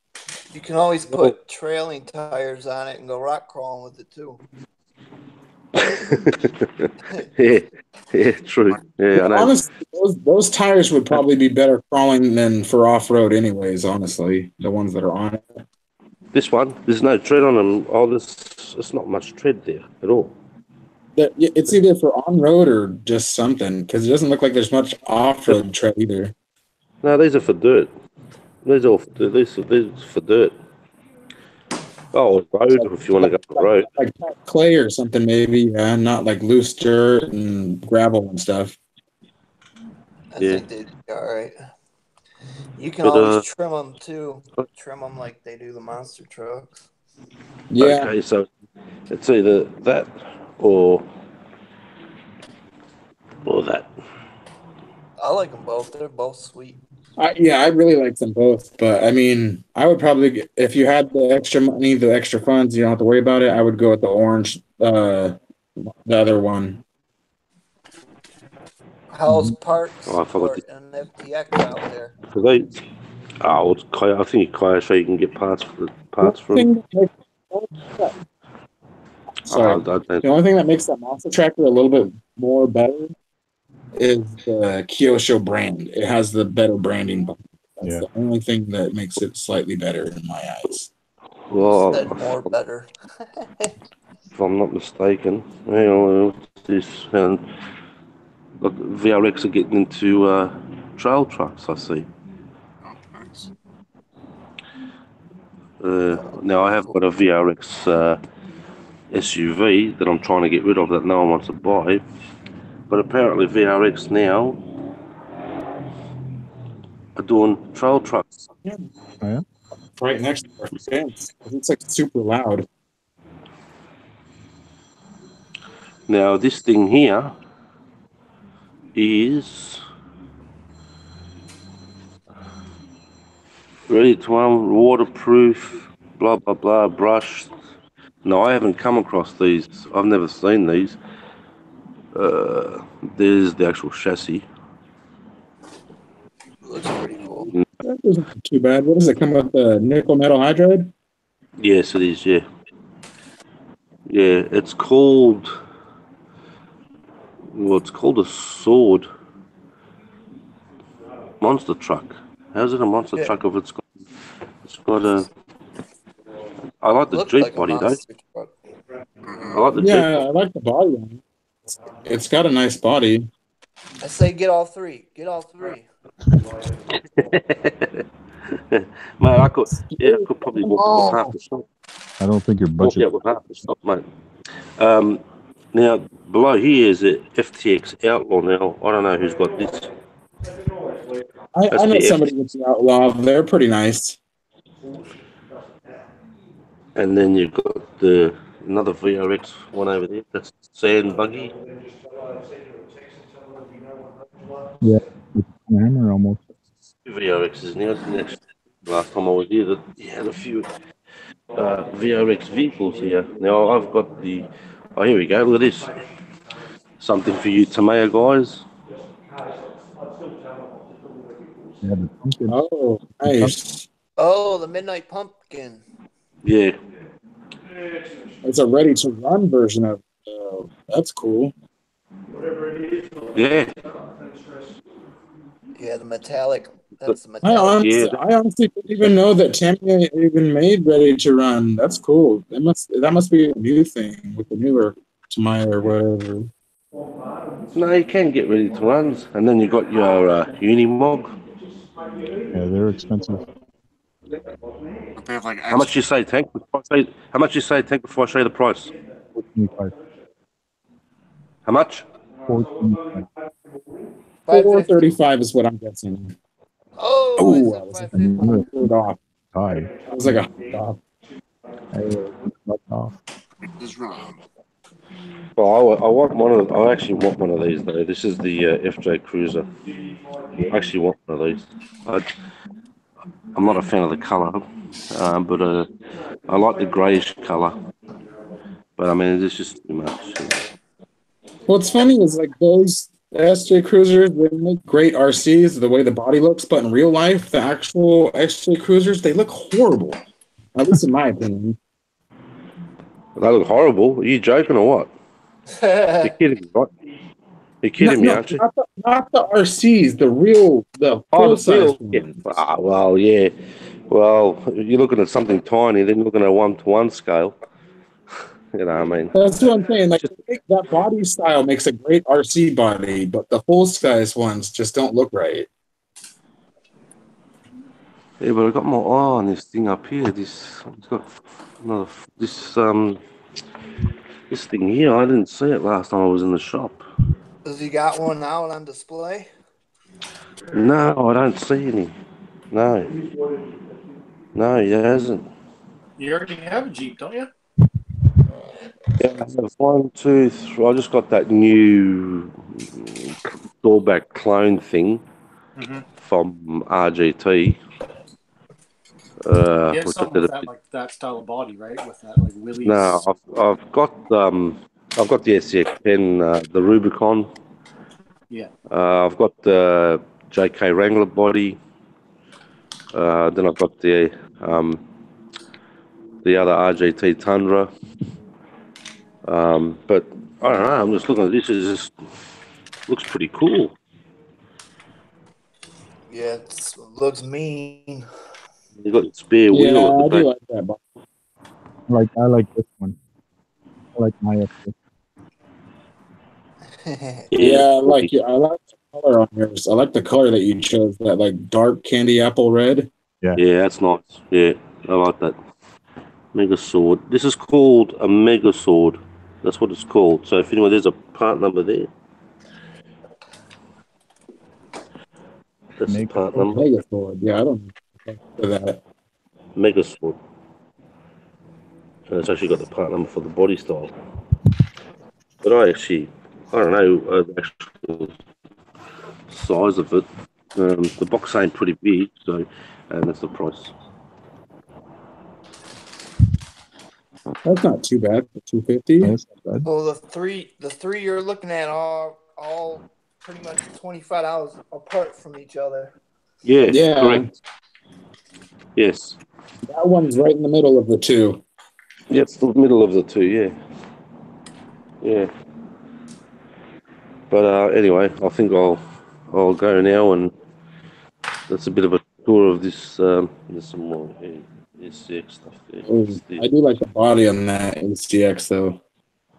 You can always put trailing tires on it and go rock crawling with it too. yeah, true. Yeah, I know. Honestly, those tires would probably be better crawling than for off-road anyways, honestly. The ones that are on it. This one, there's no tread on them. There's not much tread there at all. It's either for on-road or just something, because it doesn't look like there's much off-road tread either. No, these are for dirt. These are for dirt. Oh, road, if you want to go on the road. Like clay or something, maybe. Yeah, not like loose dirt and gravel and stuff. I think they'd be all right. You can always trim them too. Trim them like they do the monster trucks. Yeah. Okay, so it's either that or that. I like them both. They're both sweet. I really like them both, but I mean, I would probably, if you had the extra money, the extra funds, you don't have to worry about it. I would go with the orange, the other one. How's parts for an FTX out there? I think Kaya, so you can get parts for them. Sorry. The only thing that makes that monster tractor a little bit more better is the Kyosho brand. It has the better branding. That's the only thing that makes it slightly better in my eyes. You said more better. If I'm not mistaken, hang on, this and look, VRX are getting into trail trucks. I see. Oh, nice. Now I have got a VRX SUV that I'm trying to get rid of that no one wants to buy, but apparently VRX now are doing trail trucks. Yeah. Oh, yeah? Right next to our fence. It's like super loud. Now this thing here is ready to run, waterproof, blah blah blah, brushed. No, I haven't come across these. I've never seen these. There's the actual chassis. Looks pretty cool. That isn't too bad. What does it come with? The nickel metal hydride? Yes, it is. Yeah, yeah. It's called. Well, it's called a sword monster truck. How's it a monster truck if it's got a? I like the Jeep body though. I like the Jeep. I like the body on it. It's got a nice body. I say get all three. Get all three. Mate, I could probably walk with half the shop. I don't think your budget. Walk out with half the shop, mate. Now below here is a FTX Outlaw. Now I don't know who's got this. I know somebody with the Outlaw. They're pretty nice. And then you've got another VRX one over there. That's Sand Buggy. Yeah, it's a hammer almost. VRXs now. Next, last time I was here, he had a few VRX vehicles here. Now I've got the. Oh, here we go. Look at this. Something for you, Tomato guys. Yeah, the pumpkin. Oh, nice. Oh, the Midnight Pumpkin. Yeah. It's a ready to run version of. That's cool. Yeah. Yeah, the metallic. That's the I metallic. honestly didn't even know that Tamiya even made ready to run. That's cool. That must be a new thing with the newer Tamiya or whatever. No, you can get ready to runs, and then you got your Unimog. Yeah, they're expensive. They have like How much you say, Tank? How much you say, Tank? Before I show you the price. 425. How much? 425. 435 is what I'm guessing. Oh, I was like $100 off. Hi. I was like $100 off. Off. is wrong. Well, I want one of. I actually want one of these though. This is the FJ Cruiser. I actually want one of these. I'm not a fan of the colour, but I like the greyish colour. But I mean, it's just too much. What's funny is like those SJ Cruisers, they make great RCs the way the body looks, but in real life, the actual SJ Cruisers, they look horrible. At least in my opinion. They look horrible. Are you joking or what? You're kidding me, right? You're kidding me, aren't you? Not the RCs, the full size ones. Yeah. Well, yeah. Well, you're looking at something tiny, then you're looking at a 1-to-1 scale. You know what I mean? That's what I'm saying. Like that body style makes a great RC body, but the full size ones just don't look right. Yeah, but I got my eye on this thing up here. This thing here. I didn't see it last time I was in the shop. Has he got one out on display? No, I don't see any. No, he hasn't. You already have a Jeep, don't you? Yeah, I have 1, 2, 3. I just got that new doorback clone thing from RGT. Yeah, something with that, like that style of body, right? With that, like Willie's. No, I've got the SCX10, the Rubicon. Yeah. I've got the JK Wrangler body. Then I've got the other RGT Tundra. But I don't know. I'm just looking at this. It just looks pretty cool. Yeah, it looks mean. You got the spare wheel at Yeah, the I back. do like that. But I like this one. I like my F50. yeah, I that's like pretty- I like the color on yours. I like the color that you chose, that like dark candy apple red. Yeah, that's nice. Yeah, I like that. Mega sword. This is called a mega sword. That's what it's called. So if anyone, there's a part number there. That's the Mega part sword. number. Mega sword. Yeah, I don't know for that. Mega sword. And it's actually got the part number for the body style. But I don't know the actual size of it. The box ain't pretty big, so and that's the price. That's not too bad for 250. That's not bad. Well, the three you're looking at are all pretty much $25 apart from each other. Yeah, Yeah, correct. Yes. that one's right in the middle of the two. Yeah, it's the middle of the two, yeah. Yeah. But anyway, I think I'll go now, and that's a bit of a tour of this. There's some more SCX stuff there. I do like the body on that HDX though.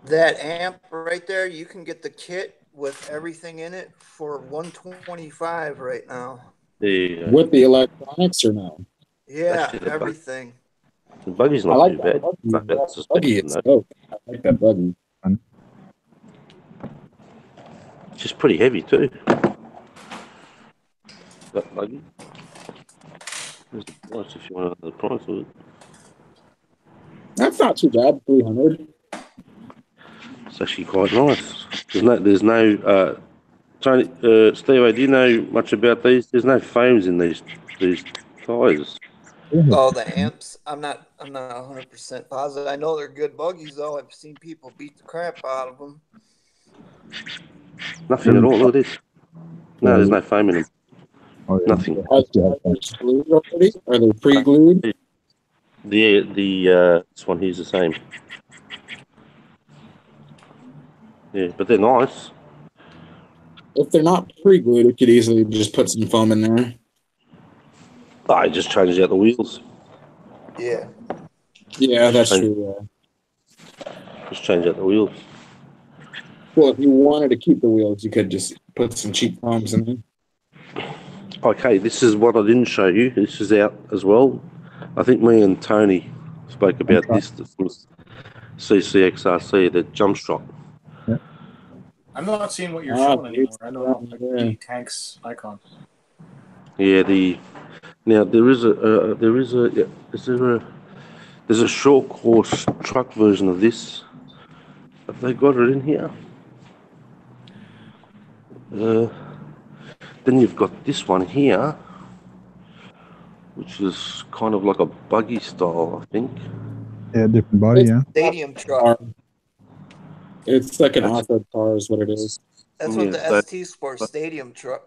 That amp right there, you can get the kit with everything in it for $125 right now. Yeah. With the electronics or no? Yeah, Actually, the everything. The buggy's I not like too that bad. buggy. Fuck, That that's buggy is dope. I like that buggy. It's just pretty heavy too. That buggy. There's the price if you want to know the price of it. That's not too bad. 300. It's actually quite nice. There's no Tony, Steve, do you know much about these? There's no foams in these tires. Oh, the amps. I'm not 100% positive. I know they're good buggies though. I've seen people beat the crap out of them. Nothing at all. Look at this. No, there's no foam in them. Oh, yeah. Nothing. Are they glued already? Are they pre-glued? This one here's the same. Yeah, but they're nice. If they're not pre-glued, you could easily just put some foam in there. I just changed out the wheels. Yeah. Yeah, that's true. Just change out the wheels. Well, if you wanted to keep the wheels, you could just put some cheap foams in there. Okay, this is what I didn't show you. This is out as well. I think me and Tony spoke about this. This was CCXRC, the jump shot. Yeah. I'm not seeing what you're showing anymore. I don't know. Like the tanks icon. Yeah, now there's a short course truck version of this. Have they got it in here? Then you've got this one here, which is kind of like a buggy style, I think. Yeah, different body, yeah. Stadium truck. It's like an off-road car is what it is. That's what the ST Sport stadium truck.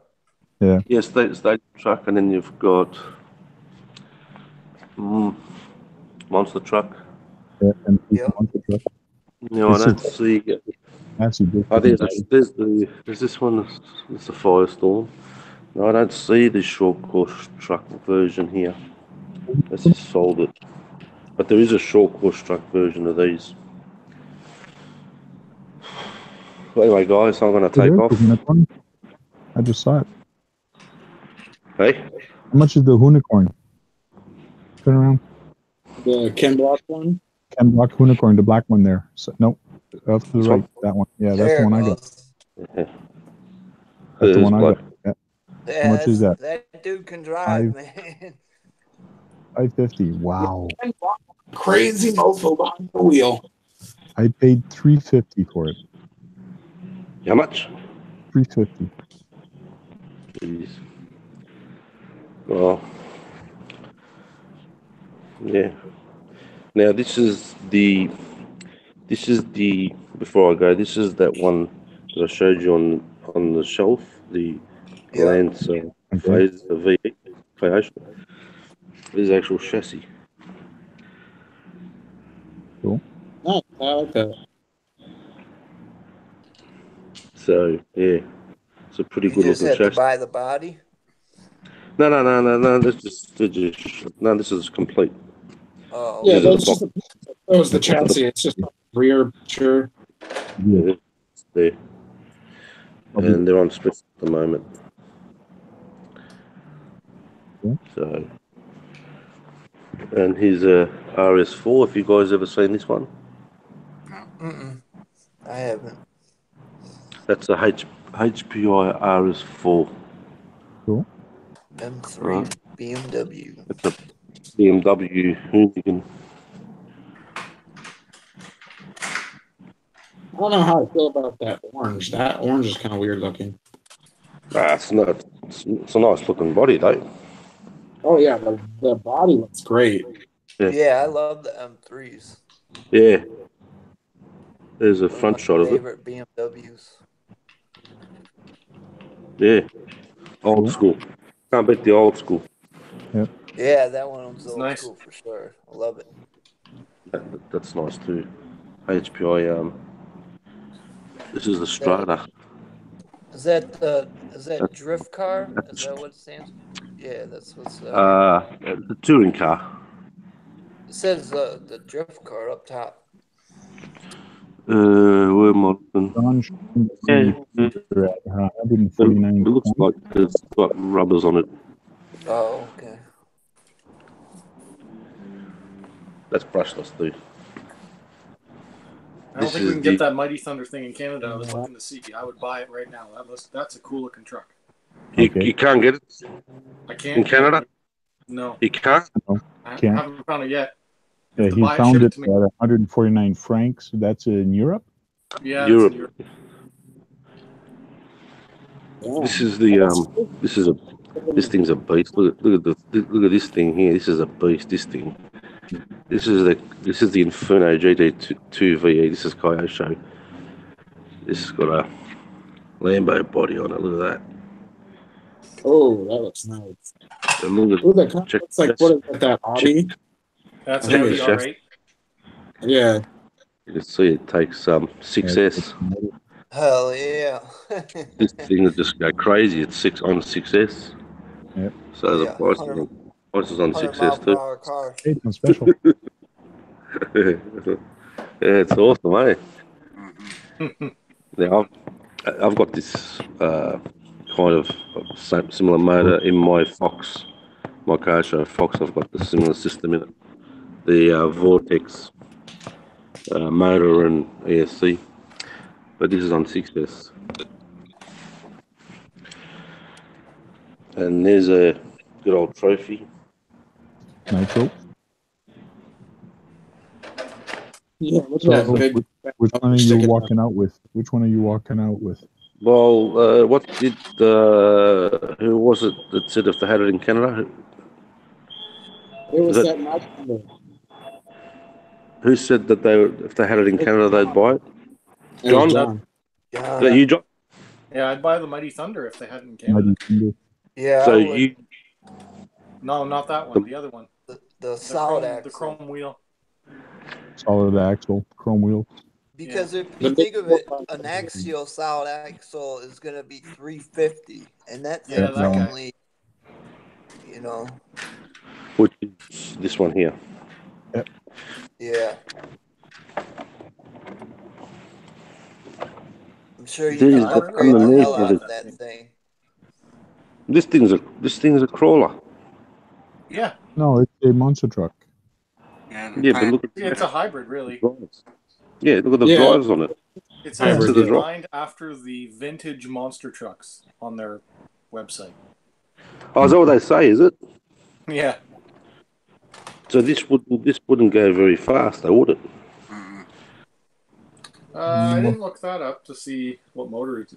Yeah. Yes, stadium truck, and then you've got monster truck. Yeah, and monster truck. No, I don't see. Oh, there's this one. It's a Firestorm. No, I don't see the short course truck version here. That's just sold it. But there is a short course truck version of these. Anyway, guys, I'm going to take off. I just saw it. Hey? How much is the unicorn? Turn around. The Ken Block one? Ken Block unicorn, the black one there. So, nope. Off to the right. That one. Yeah, that's the one I got. Yeah. That's the one I got. Yeah, how much is that? That dude can drive, man. 550. Wow. Crazy mofo behind the wheel. I paid $350 for it. How much? $350. Jeez. Well, yeah. Now this is the. Before I go, this is that one that I showed you on the shelf. The Lance phase the V8 This is actual chassis. Cool. Oh, I like that. So yeah, it's a pretty You good just looking had to chassis. buy the body. No. This is complete. Oh, Yeah, This is that's a just that was the chassis. It's just a rear picture. Yeah, there, and they're on spec at the moment. Yeah. So, and here's a RS4. Have you guys ever seen this one? mm-mm, I haven't. That's a HPI RS4. cool. M3 Right. BMW. It's a BMW Hoonigan. I don't know how I feel about that orange. That orange is kind of weird looking. It's not. It's a nice looking body though. Oh yeah, the body looks great. Yeah, I love the M3s. Yeah. There's a One of front my shot of it. favorite BMWs. Yeah. Old Cool. school. Can't beat the old school. Yeah, that one's It's old nice. school for sure. I love it. That's nice too. HPI. This is the Strata. Is that drift car? Is that what it stands for? Yeah, that's what's The touring car. it says the drift car up top. Where am I looking? John, Yeah, you're at it 149 looks points. like it's got rubbers on it. Oh, okay. That's brushless too. I don't This think we is can the- get that Mighty Thunder thing in Canada. I was looking to see. I would buy it right now. That's a cool looking truck. Okay. You can't get it I can't in Canada. No, You can't. I Can't. haven't found it yet. Yeah, to he buy it, found ship it it to at me. 149 francs. That's in Europe. Yeah, Europe. That's in Europe. This is the This thing's a beast. Look at this thing here. This is a beast. This thing. This is the Inferno GT2 VE. This is Kyosho. This has got a Lambo body on it. Look at that. Oh, that looks nice. And look Ooh, that at kind of check. looks like what is that Audi? That's I an think Audi it's just- R8. Yeah. You can see it takes 6S. Hell yeah. This thing will just go crazy. It's 6S. Yep. So the Yeah, price 100 is on 100 mile 6S per too. hour car. Hey, it's special. Yeah, it's awesome, eh? Now I've got this kind of similar motor in my Fox, my car show Fox. I've got the similar system in it, the Vortex motor and ESC, but this is on 6S. And there's a good old trophy. Nitro. Yeah, look So, at that big. which one are you stick it walking out with? Which one are you walking out with? Well, what did who was it that said if they had it in Canada? It was Is that Mighty Thunder. Who said that if they had it in Canada they'd buy it? It was John? John. Yeah, Is that you, John? Yeah, I'd buy the Mighty Thunder if they had it in Canada. Mighty Thunder. yeah. So I would. you No, not that one. The other one. the The solid chrome, axle. the chrome wheel. Solid axle, chrome wheels. Because if The you big think of it, an axial solid axle is going to be 350, and that Yeah, thing's that guy. only, you know, which is this one here. yeah. I'm sure you These can are upgrade the underneath hell of out it. of that thing. This thing's a crawler. Yeah, No, it's a monster truck. Yeah, but look at it's a hybrid, really. the drives. Yeah, look at the Yeah. drives on it. It's Hybrid, actually yeah. designed after the vintage monster trucks on their website. Oh, is that what they say? Is it? Yeah, So this wouldn't go very fast, though, would it? I didn't look that up to see what motor it's.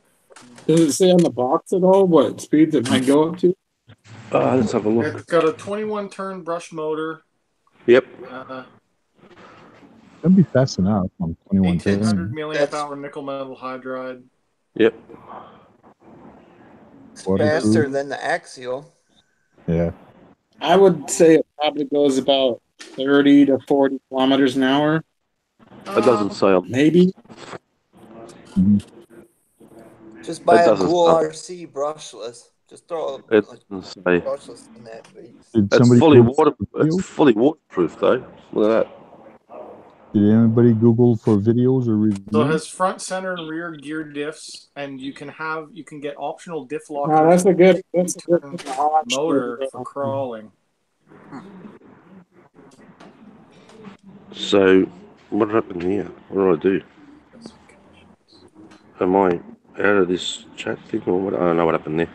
Does it say on the box at all what speeds it might go up to? Let's have a look. It's got a 21 turn brush motor, Yep. That'd be fast enough on 21 1800 turns. milliamp That's- hour nickel metal hydride. Yep. It's Waterproof. faster than the axial. Yeah. I would say it probably goes about 30 to 40 kilometers an hour, It doesn't say on. maybe. Mhm. Just buy a doesn't Bull say. RC brushless. Just throw a It doesn't say. brushless in that base. Did It's somebody fully Google water. for It's videos? fully waterproof though. Look at that. Did anybody Google for videos or reviews? So it has front, center, and rear gear diffs, and you can get optional diff lockers. No, that's a good motor for crawling. So, what happened here? What do I do? Am I out of this chat thing or what? I don't know what happened there.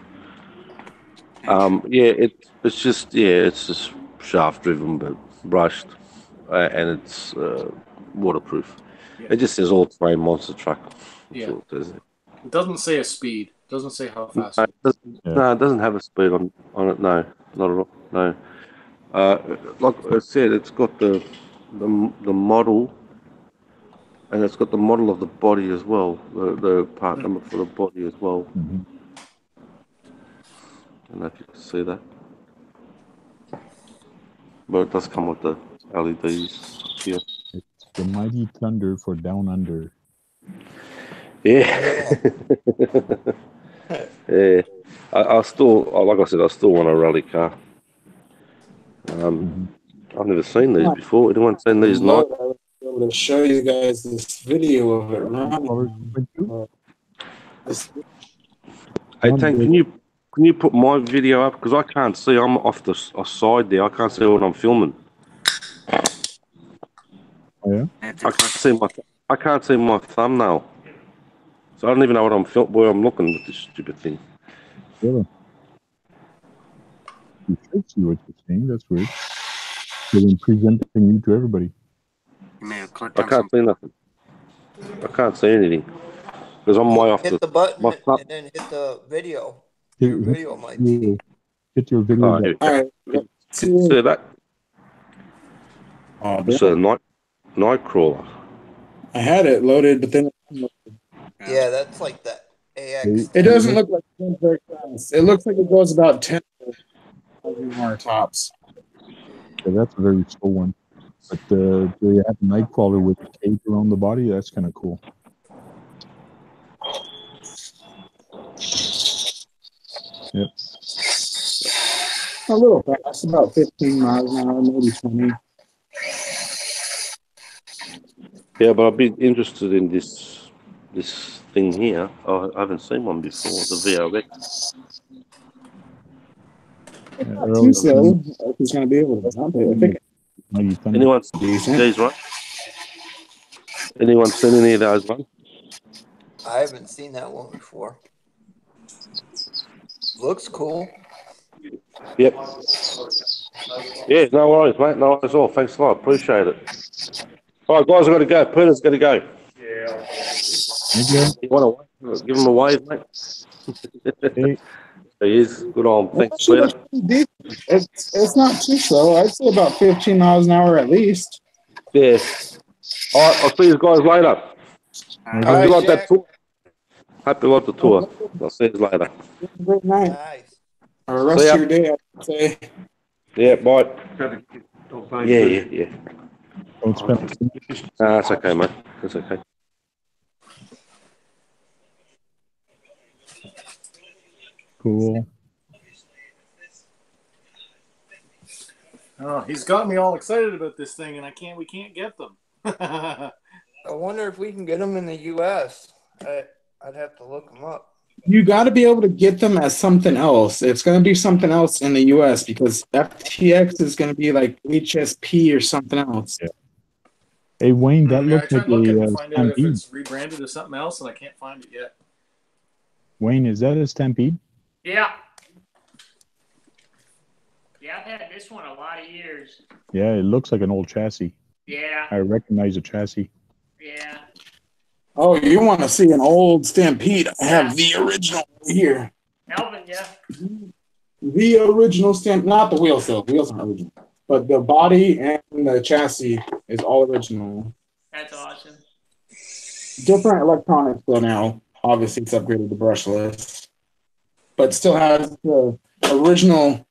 Yeah, it's just shaft driven but brushed, and it's waterproof. Yeah. It just says all terrain monster truck. Yeah. It doesn't say a speed. It doesn't say how fast. No, it doesn't have a speed on it. No, not at all. No. Like I said, it's got the model, and it's got the model of the body as well. The part number for the body as well. Mm-hmm. I don't know if you can see that, but it does come with the LEDs here. It's the Mighty Thunder for Down Under. Yeah. Yeah. I still, like I said, I still want a rally car. I've never seen these before. Anyone seen these? Not. I was able to show you guys this video of it running. Hey, Tank, can you put my video up? Because I can't see. I'm off the side there. I can't see what I'm filming. Oh, yeah? I can't see my thumbnail. So I don't even know where I'm looking with this stupid thing. Really? You should see what you're seeing. That's weird. They've been presenting you to everybody. I can't see nothing. I can't see anything. Because I'm way off hit the button and then hit the video. Your video might be. Hit your video. All right. See that? It's a night crawler. I had it loaded, but then Yeah, that's like the AX. it doesn't look like it goes very fast. It looks like it goes about 10 more tops. Yeah, that's a very slow one. But they have a Nightcrawler with a cage around the body. That's kind of cool. Yep. A little fast, about 15 miles an hour, maybe 20. Yeah, but I'd be interested in this thing here. I haven't seen one before. The VRX. I think so. If he's going to be able to jump it. I think Anyone seen these, right? Anyone seen any of those ones? I haven't seen that one before. Looks cool. Yep. Yeah, no worries, mate. No worries at all. Thanks a lot. Appreciate it. All right, guys, I've got to go. Peter's got to go. Yeah. You want to give him a wave, mate? Hey. He is. Good on. Thanks, Peter. It's not too slow. I'd say about 15 miles an hour at least. Yeah. All right, I'll see you guys later. Happy like that tour. Happy like the tour. I'll see you later. Great night. Nice. Or rest of your day, I'd say. Yeah, bye. Yeah. That's okay, mate. That's okay. Cool. Oh, he's got me all excited about this thing, and we can't get them. I wonder if we can get them in the U.S. I'd have to look them up. You got to be able to get them as something else. It's going to be something else in the U.S. because FTX is going to be like HSP or something else. Yeah. Hey, Wayne, that I looks tried like looking to a find out if Stampede. it's rebranded as something else, and I can't find it yet. Wayne, is that a Stampede? Yeah. Yeah, I've had this one a lot of years. Yeah, it looks like an old chassis. Yeah. I recognize the chassis. Yeah. Oh, you want to see an old Stampede? I have the original here. Elvin, yeah. The original Stampede, not the wheels though. Wheels aren't original. But the body and the chassis is all original. That's awesome. Different electronics though now. Obviously, it's upgraded to brushless. But still has the original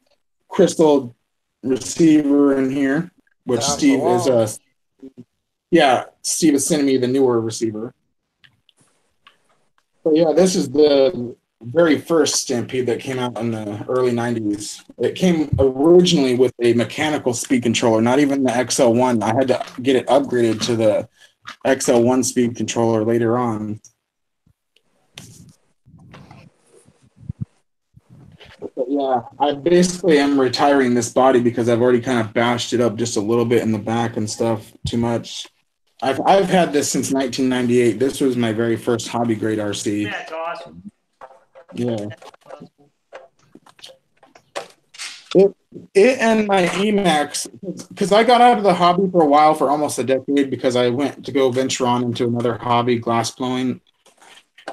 crystal receiver in here, which Steve is Steve is sending me the newer receiver. But yeah, this is the very first Stampede that came out in the early 90s. It came originally with a mechanical speed controller, not even the XL1. I had to get it upgraded to the XL1 speed controller later on. But yeah, I basically am retiring this body because I've already kind of bashed it up just a little bit in the back and stuff too much. I've had this since 1998. This was my very first hobby grade RC. That's awesome. Yeah. It and my Emax, because I got out of the hobby for a while, for almost a decade, because I went to go venture on into another hobby, glass blowing,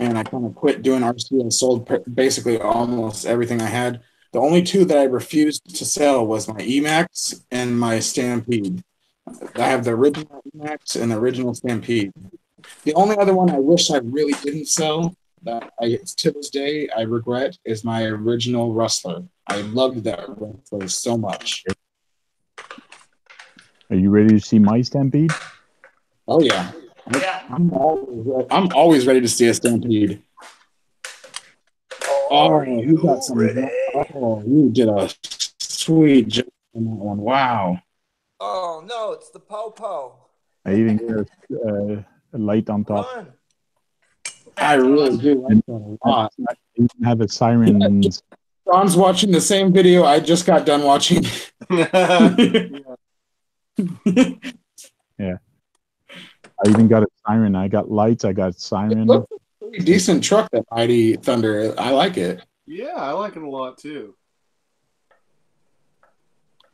and I kind of quit doing RC and sold basically almost everything I had. The only two that I refused to sell was my Emax and my Stampede. I have the original Emax and the original Stampede. The only other one I wish I really didn't sell, that to this day I regret, is my original Rustler. I loved that Rustler so much. Are you ready to see my Stampede? Oh yeah, Yeah. I'm always ready to see a Stampede. Oh, you got some. ready? Oh, you did a sweet job on that one. Wow. Oh no, it's the po-po. I even got a light on top. Run. I really do like that a lot. I even have a siren. Ron's watching the same video I just got done watching. Yeah. I even got a siren. I got lights. I got siren. It looks like a pretty decent truck, that Mighty Thunder. I like it. Yeah, I like it a lot too.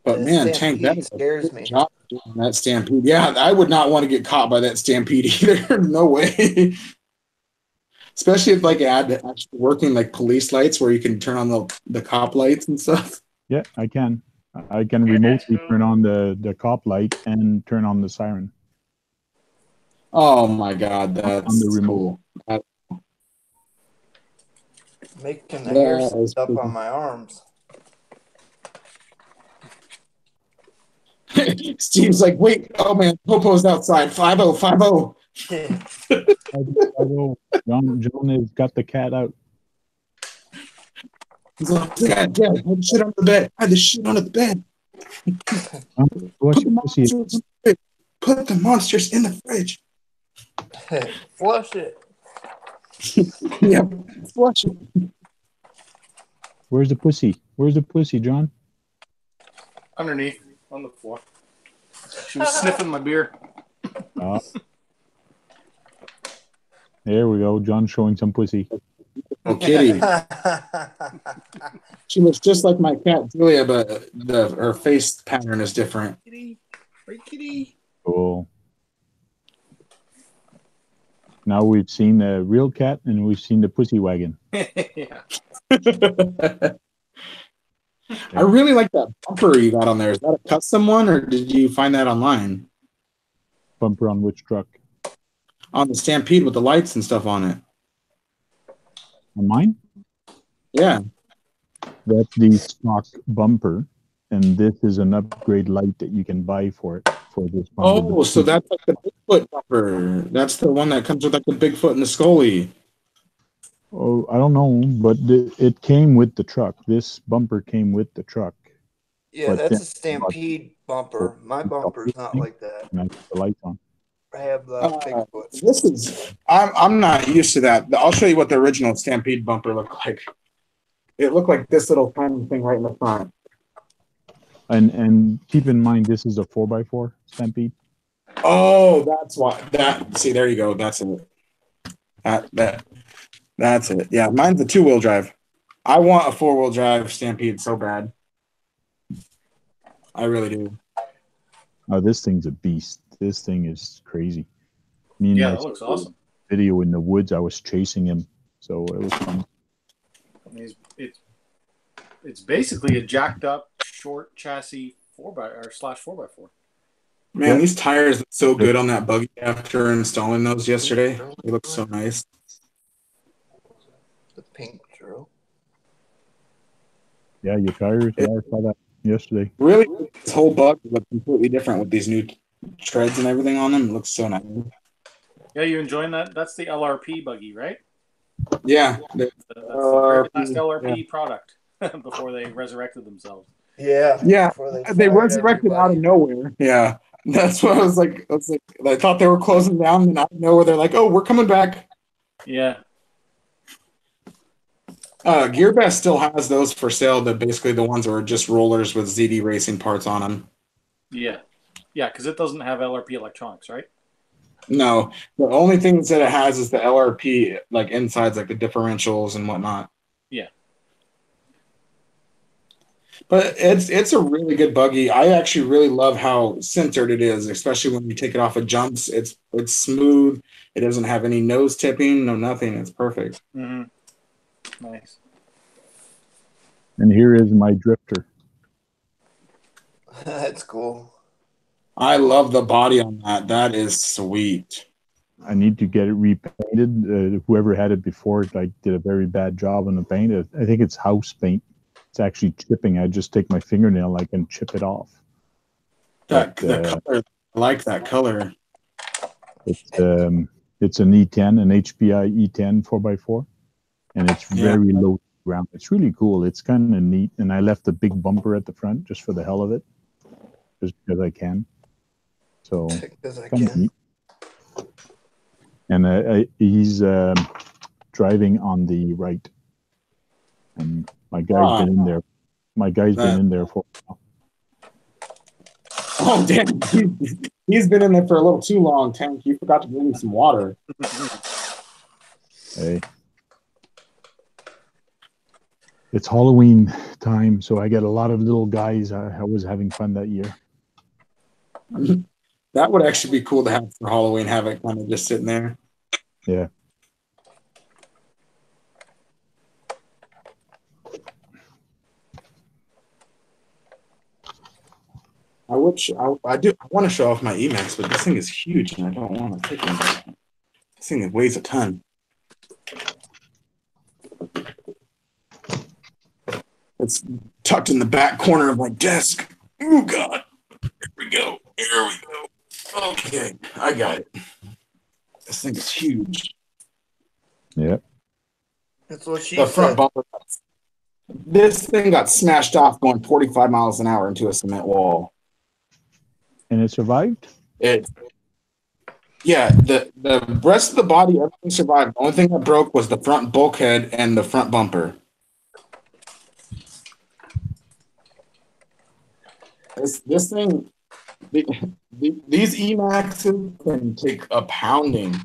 But That man, Tank, Stampede that is a scares good me. job doing that Stampede. Yeah, I would not want to get caught by that Stampede either. No way. Especially if like it had actually working like police lights where you can turn on the cop lights and stuff. Yeah, I can. I can Yeah, that's remotely cool. turn on the cop light and turn on the siren. Oh my god, that's On the remote. cool. Making the hair That is stand up cool. on my arms. Steve's like, wait, oh man, Popo's outside. 5050. John has got the cat out. He's like, God, hide the shit under the bed. Hide the shit under the bed. What's your pussy? Put the monsters in the fridge. Flush it. Yep, flush it. Where's the pussy? Where's the pussy, John? Underneath on the floor. She was sniffing my beer. There we go. John showing some pussy. Oh, kitty. She looks just like my cat Julia, but her face pattern is different. Kitty. Right, kitty. Cool. Now we've seen the real cat and we've seen the pussy wagon. Yeah. I really like that bumper you got on there. Is that a custom one, or did you find that online? Bumper on which truck? On the Stampede with the lights and stuff on it. On mine? Yeah. That's the stock bumper, and this is an upgrade light that you can buy for it for this bumper. Oh, so that's like the Bigfoot bumper. That's the one that comes with like the Bigfoot and the Scully. Oh, I don't know, but it came with the truck. This bumper came with the truck. Yeah, But that's then- a Stampede bumper. My bumper's not like that. And I put the lights on. I have the Bigfoot. This is I'm not used to that. I'll show you what the original Stampede bumper looked like. It looked like this little tiny thing right in the front. And keep in mind, this is a 4x4 Stampede. Oh, that's why. See, there you go. That's it. That's it. Yeah, mine's a 2-wheel drive. I want a 4-wheel drive Stampede so bad. I really do. Oh, this thing's a beast. This thing is crazy. Me and Yeah, my that looks awesome. video in the woods, I was chasing him, so it was fun. It's basically a jacked up short chassis 4x4. Man, these tires look so good on that buggy after installing those yesterday. They look so nice. The pink drill. Yeah, your tires. Yeah, I saw that yesterday. Really, this whole bug looks completely different with these new treads and everything on them. It looks so nice. Yeah, you enjoying that? That's the LRP buggy, right? Yeah. That's the very last LRP product before they resurrected themselves. Yeah. Yeah. Before They fired resurrected out of everybody. nowhere. Yeah. That's what I was like. I thought they were closing down, and out of nowhere they're like, "Oh, we're coming back." Yeah. GearBest still has those for sale. They're basically the ones that were just rollers with ZD Racing parts on them. Yeah. Yeah, because it doesn't have LRP electronics, right? No, the only things that it has is the LRP, like insides, like the differentials and whatnot. Yeah. But it's a really good buggy. I actually really love how centered it is, especially when you take it off of jumps. It's smooth. It doesn't have any nose tipping, no nothing. It's perfect. Mm-hmm. Nice. And here is my drifter. That's cool. I love the body on that. That is sweet. I need to get it repainted. Whoever had it before, like, did a very bad job on the paint. I think it's house paint. It's actually chipping. I just take my fingernail, I can chip it off. That the color, I like that color. It's an E10, an HPI E10 4x4, and it's very low ground. It's really cool. It's kind of neat, and I left a big bumper at the front just for the hell of it, just because I can. So Because I kind of can. neat. And he's driving on the right, and my guy's been in there. My guy's been in there for a while. Oh, damn. He's been in there for a little too long, Tank. You forgot to bring him some water. Hey. It's Halloween time, so I get a lot of little guys. I was having fun that year. That would actually be cool to have for Halloween, have it kind of just sitting there. Yeah. I want to show off my Emax, but this thing is huge and I don't want to take it. This thing weighs a ton. It's tucked in the back corner of my desk. Oh God. Here we go. Here we go. Okay, I got it. This thing is huge. Yep. That's what she The front said. bumper. This thing got smashed off going 45 miles an hour into a cement wall. And it survived? Yeah, the rest of the body, everything survived. The only thing that broke was the front bulkhead and the front bumper. This thing, these E-Maxes can take a pounding.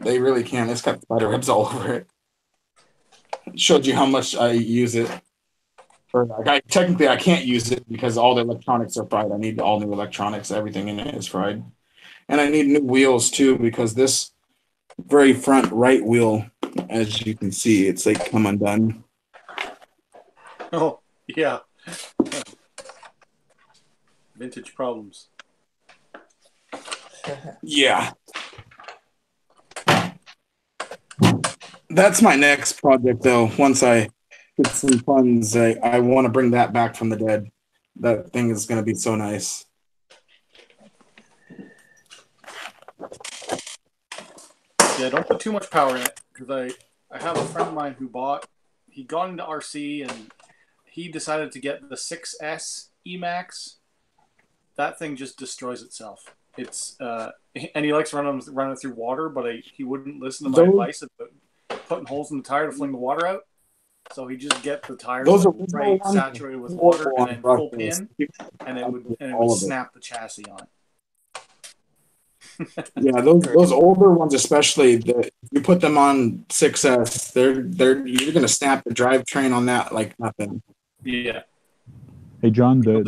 They really can. It's got spider webs all over it. Showed you how much I use it. Or technically, I can't use it because all the electronics are fried. I need all new electronics. Everything in it is fried. And I need new wheels too because this very front right wheel, as you can see, it's like come undone. Oh, yeah. Vintage problems. Yeah. That's my next project, though. Once I get some funds, I want to bring that back from the dead. That thing is going to be so nice. Yeah, don't put too much power in it because I have a friend of mine who he got into RC and he decided to get the 6S E-Max. That thing just destroys itself. It's and he likes running it through water, but he wouldn't listen to my advice about putting holes in the tire to fling the water out. So he just get the tires right saturated with water and then full pin, and it would snap the chassis on it. Yeah, those older ones, especially, you put them on 6S, you're gonna snap the drivetrain on that like nothing. Yeah. Hey John, it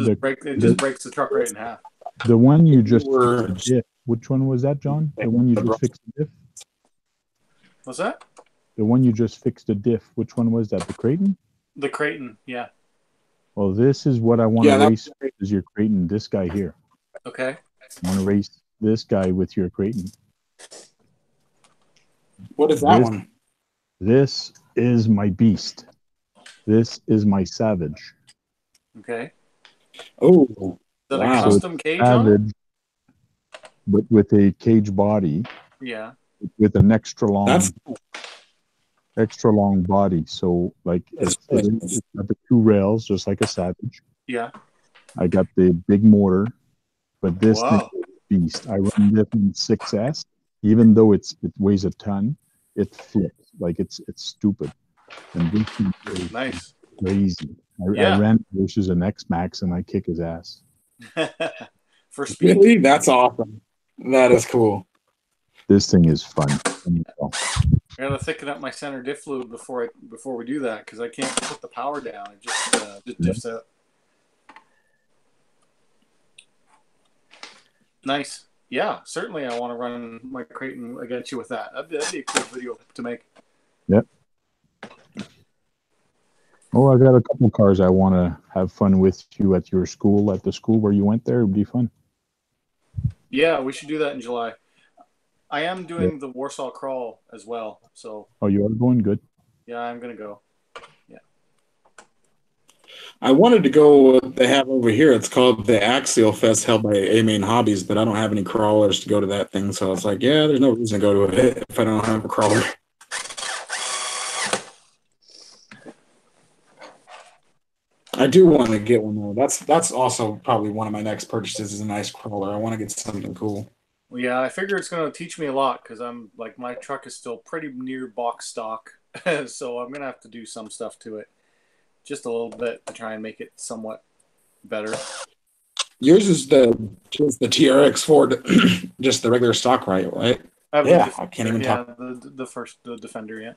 just breaks the truck right in half. The one you just fixed the diff. Which one was that, John? The one you just fixed the diff? What's that? The one you just fixed the diff. Which one was that? The Creighton? The Creighton, yeah. Well, this is what I want to race with, is your Creighton. This guy here. Okay. I want to race this guy with your Creighton. What is that one? This is my beast. This is my Savage. Okay. Oh, is that a custom cage Savage, on it? but with a cage body. Yeah. With an extra long. extra long body. So like it's got the 2 rails, just like a Savage. Yeah. I got the big motor, but this thing Wow. is a beast. I run this in 6S, even though it weighs a ton, it flips like it's stupid. And this thing is Nice. crazy. I Yeah. ran versus an X Max and I kick his ass. For speed. Really? That's awesome. That is cool. This thing is fun. I gotta thicken up my center diff fluid before we do that because I can't put the power down. It just diffs out. Nice. Yeah, certainly I want to run my Creighton against you with that. That'd be a cool video to make. Yep. Oh, I got a couple cars I want to have fun with you at your school, at the school where you went there. It would be fun. Yeah, we should do that in July. I am doing the Warsaw Crawl as well. So. Oh, you are going? Good. Yeah, I'm going to go. Yeah. I wanted to go what they have over here. It's called the Axial Fest held by A-Main Hobbies, but I don't have any crawlers to go to that thing. So I was like, yeah, there's no reason to go to it if I don't have a crawler. I do want to get one though. That's also probably one of my next purchases is a nice crawler. I want to get something cool. Well, yeah, I figure it's going to teach me a lot because I'm like my truck is still pretty near box stock, so I'm going to have to do some stuff to it, just a little bit to try and make it somewhat better. Yours is the TRX Ford, just the regular stock, right? Yeah, I can't even talk. The Defender, yeah.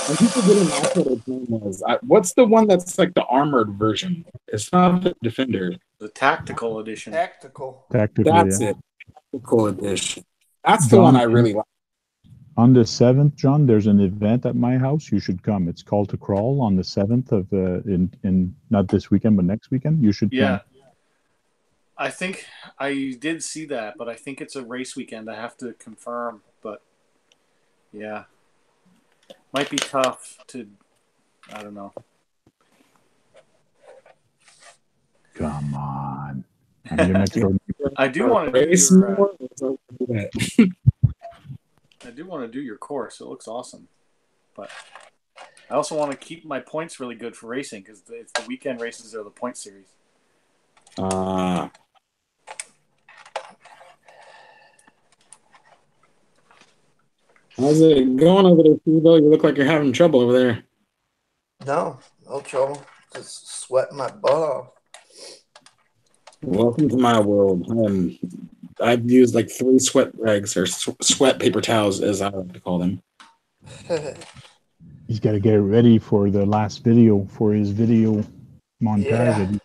And people didn't know what its name was. What's the one that's like the armored version? It's not the Defender. The Tactical Edition. Tactical. That's it. Tactical Edition. That's the one I really like. On the 7th, John, there's an event at my house. You should come. It's called to Crawl on the 7th of in not this weekend, but next weekend. You should come. I think I did see that, but I think it's a race weekend. I have to confirm, but yeah. Might be tough to, I don't know. Come on. I'm your next door neighbor. I do want to race more. I do want to do your course. It looks awesome. But I also want to keep my points really good for racing because it's the weekend races are the point series. How's it going over there, Steve? You look like you're having trouble over there. No trouble. Just sweating my butt off. Welcome to my world. I've used like 3 sweat rags or sweat paper towels, as I like to call them. He's got to get ready for the last video, for his video montage.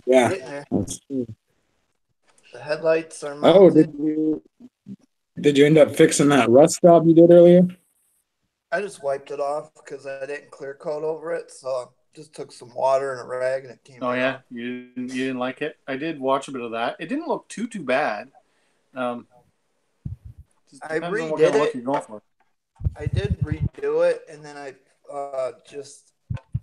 Yeah. The headlights are mounted. Oh, did you end up fixing that rust job you did earlier? I just wiped it off because I didn't clear coat over it, so just took some water and a rag and it came out. Yeah, you didn't like it? I did watch a bit of that. It didn't look too bad. I redid it. You're going for. I did redo it, and then I just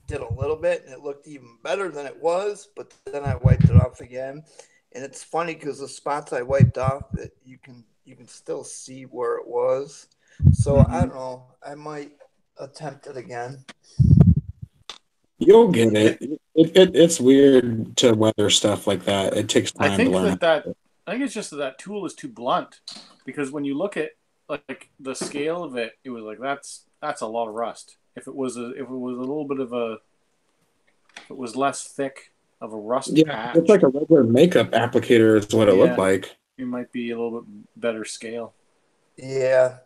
did a little bit, and it looked even better than it was. But then I wiped it off again, and it's funny because the spots I wiped off, you can still see where it was. So I don't know. I might attempt it again. You'll get it. It's weird to weather stuff like that. It takes time to learn. I think it's just that tool is too blunt because when you look at like the scale of it, it was like that's a lot of rust. If it was a little bit of if it was less thick of a rust patch, it's like a regular makeup applicator is what it looked like. It might be a little bit better scale. Yeah.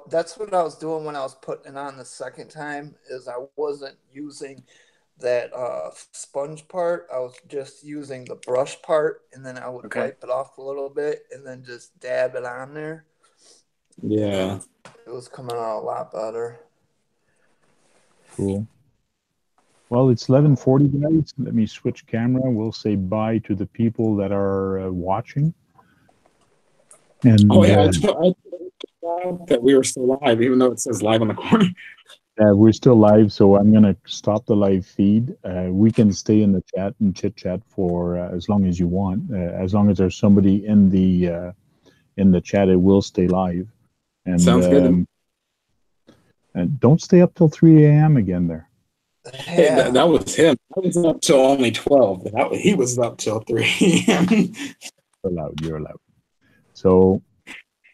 That's what I was doing when I was putting it on the second time. Is I wasn't using that sponge part. I was just using the brush part, and then I would wipe it off a little bit, and then just dab it on there. Yeah, it was coming out a lot better. Cool. Well, it's 11:40 guys. Let me switch camera. We'll say bye to the people that are watching. And I that we were still live, even though it says live on the corner. We're still live, so I'm going to stop the live feed. We can stay in the chat and chit chat for as long as you want. As long as there's somebody in the chat, it will stay live. And, sounds good. And don't stay up till 3 a.m. again there. Hey, Yeah. that was him. I was up till only 12. He was up till 3 a.m. You're allowed. So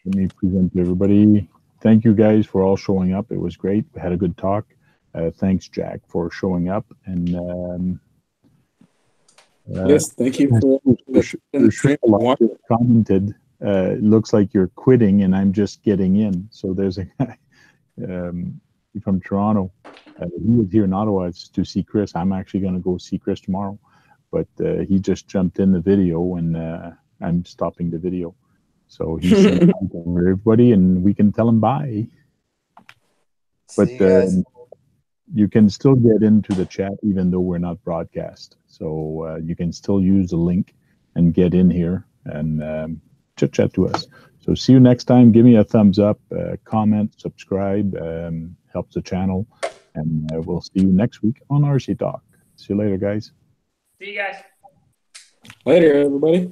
let me present to everybody. Thank you guys for all showing up. It was great. We had a good talk. Thanks, Jack, for showing up. And Yes, thank you for commented. It looks like you're quitting, and I'm just getting in. So there's a guy from Toronto. He was here in Ottawa to see Chris. I'm actually going to go see Chris tomorrow, but he just jumped in the video, and I'm stopping the video. So he said hi to everybody, and we can tell him bye. But you can still get into the chat even though we're not broadcast. So you can still use the link and get in here and chit chat to us. So see you next time. Give me a thumbs up, comment, subscribe, helps the channel, and we'll see you next week on RC Talk. See you later, guys. See you guys. Later, everybody.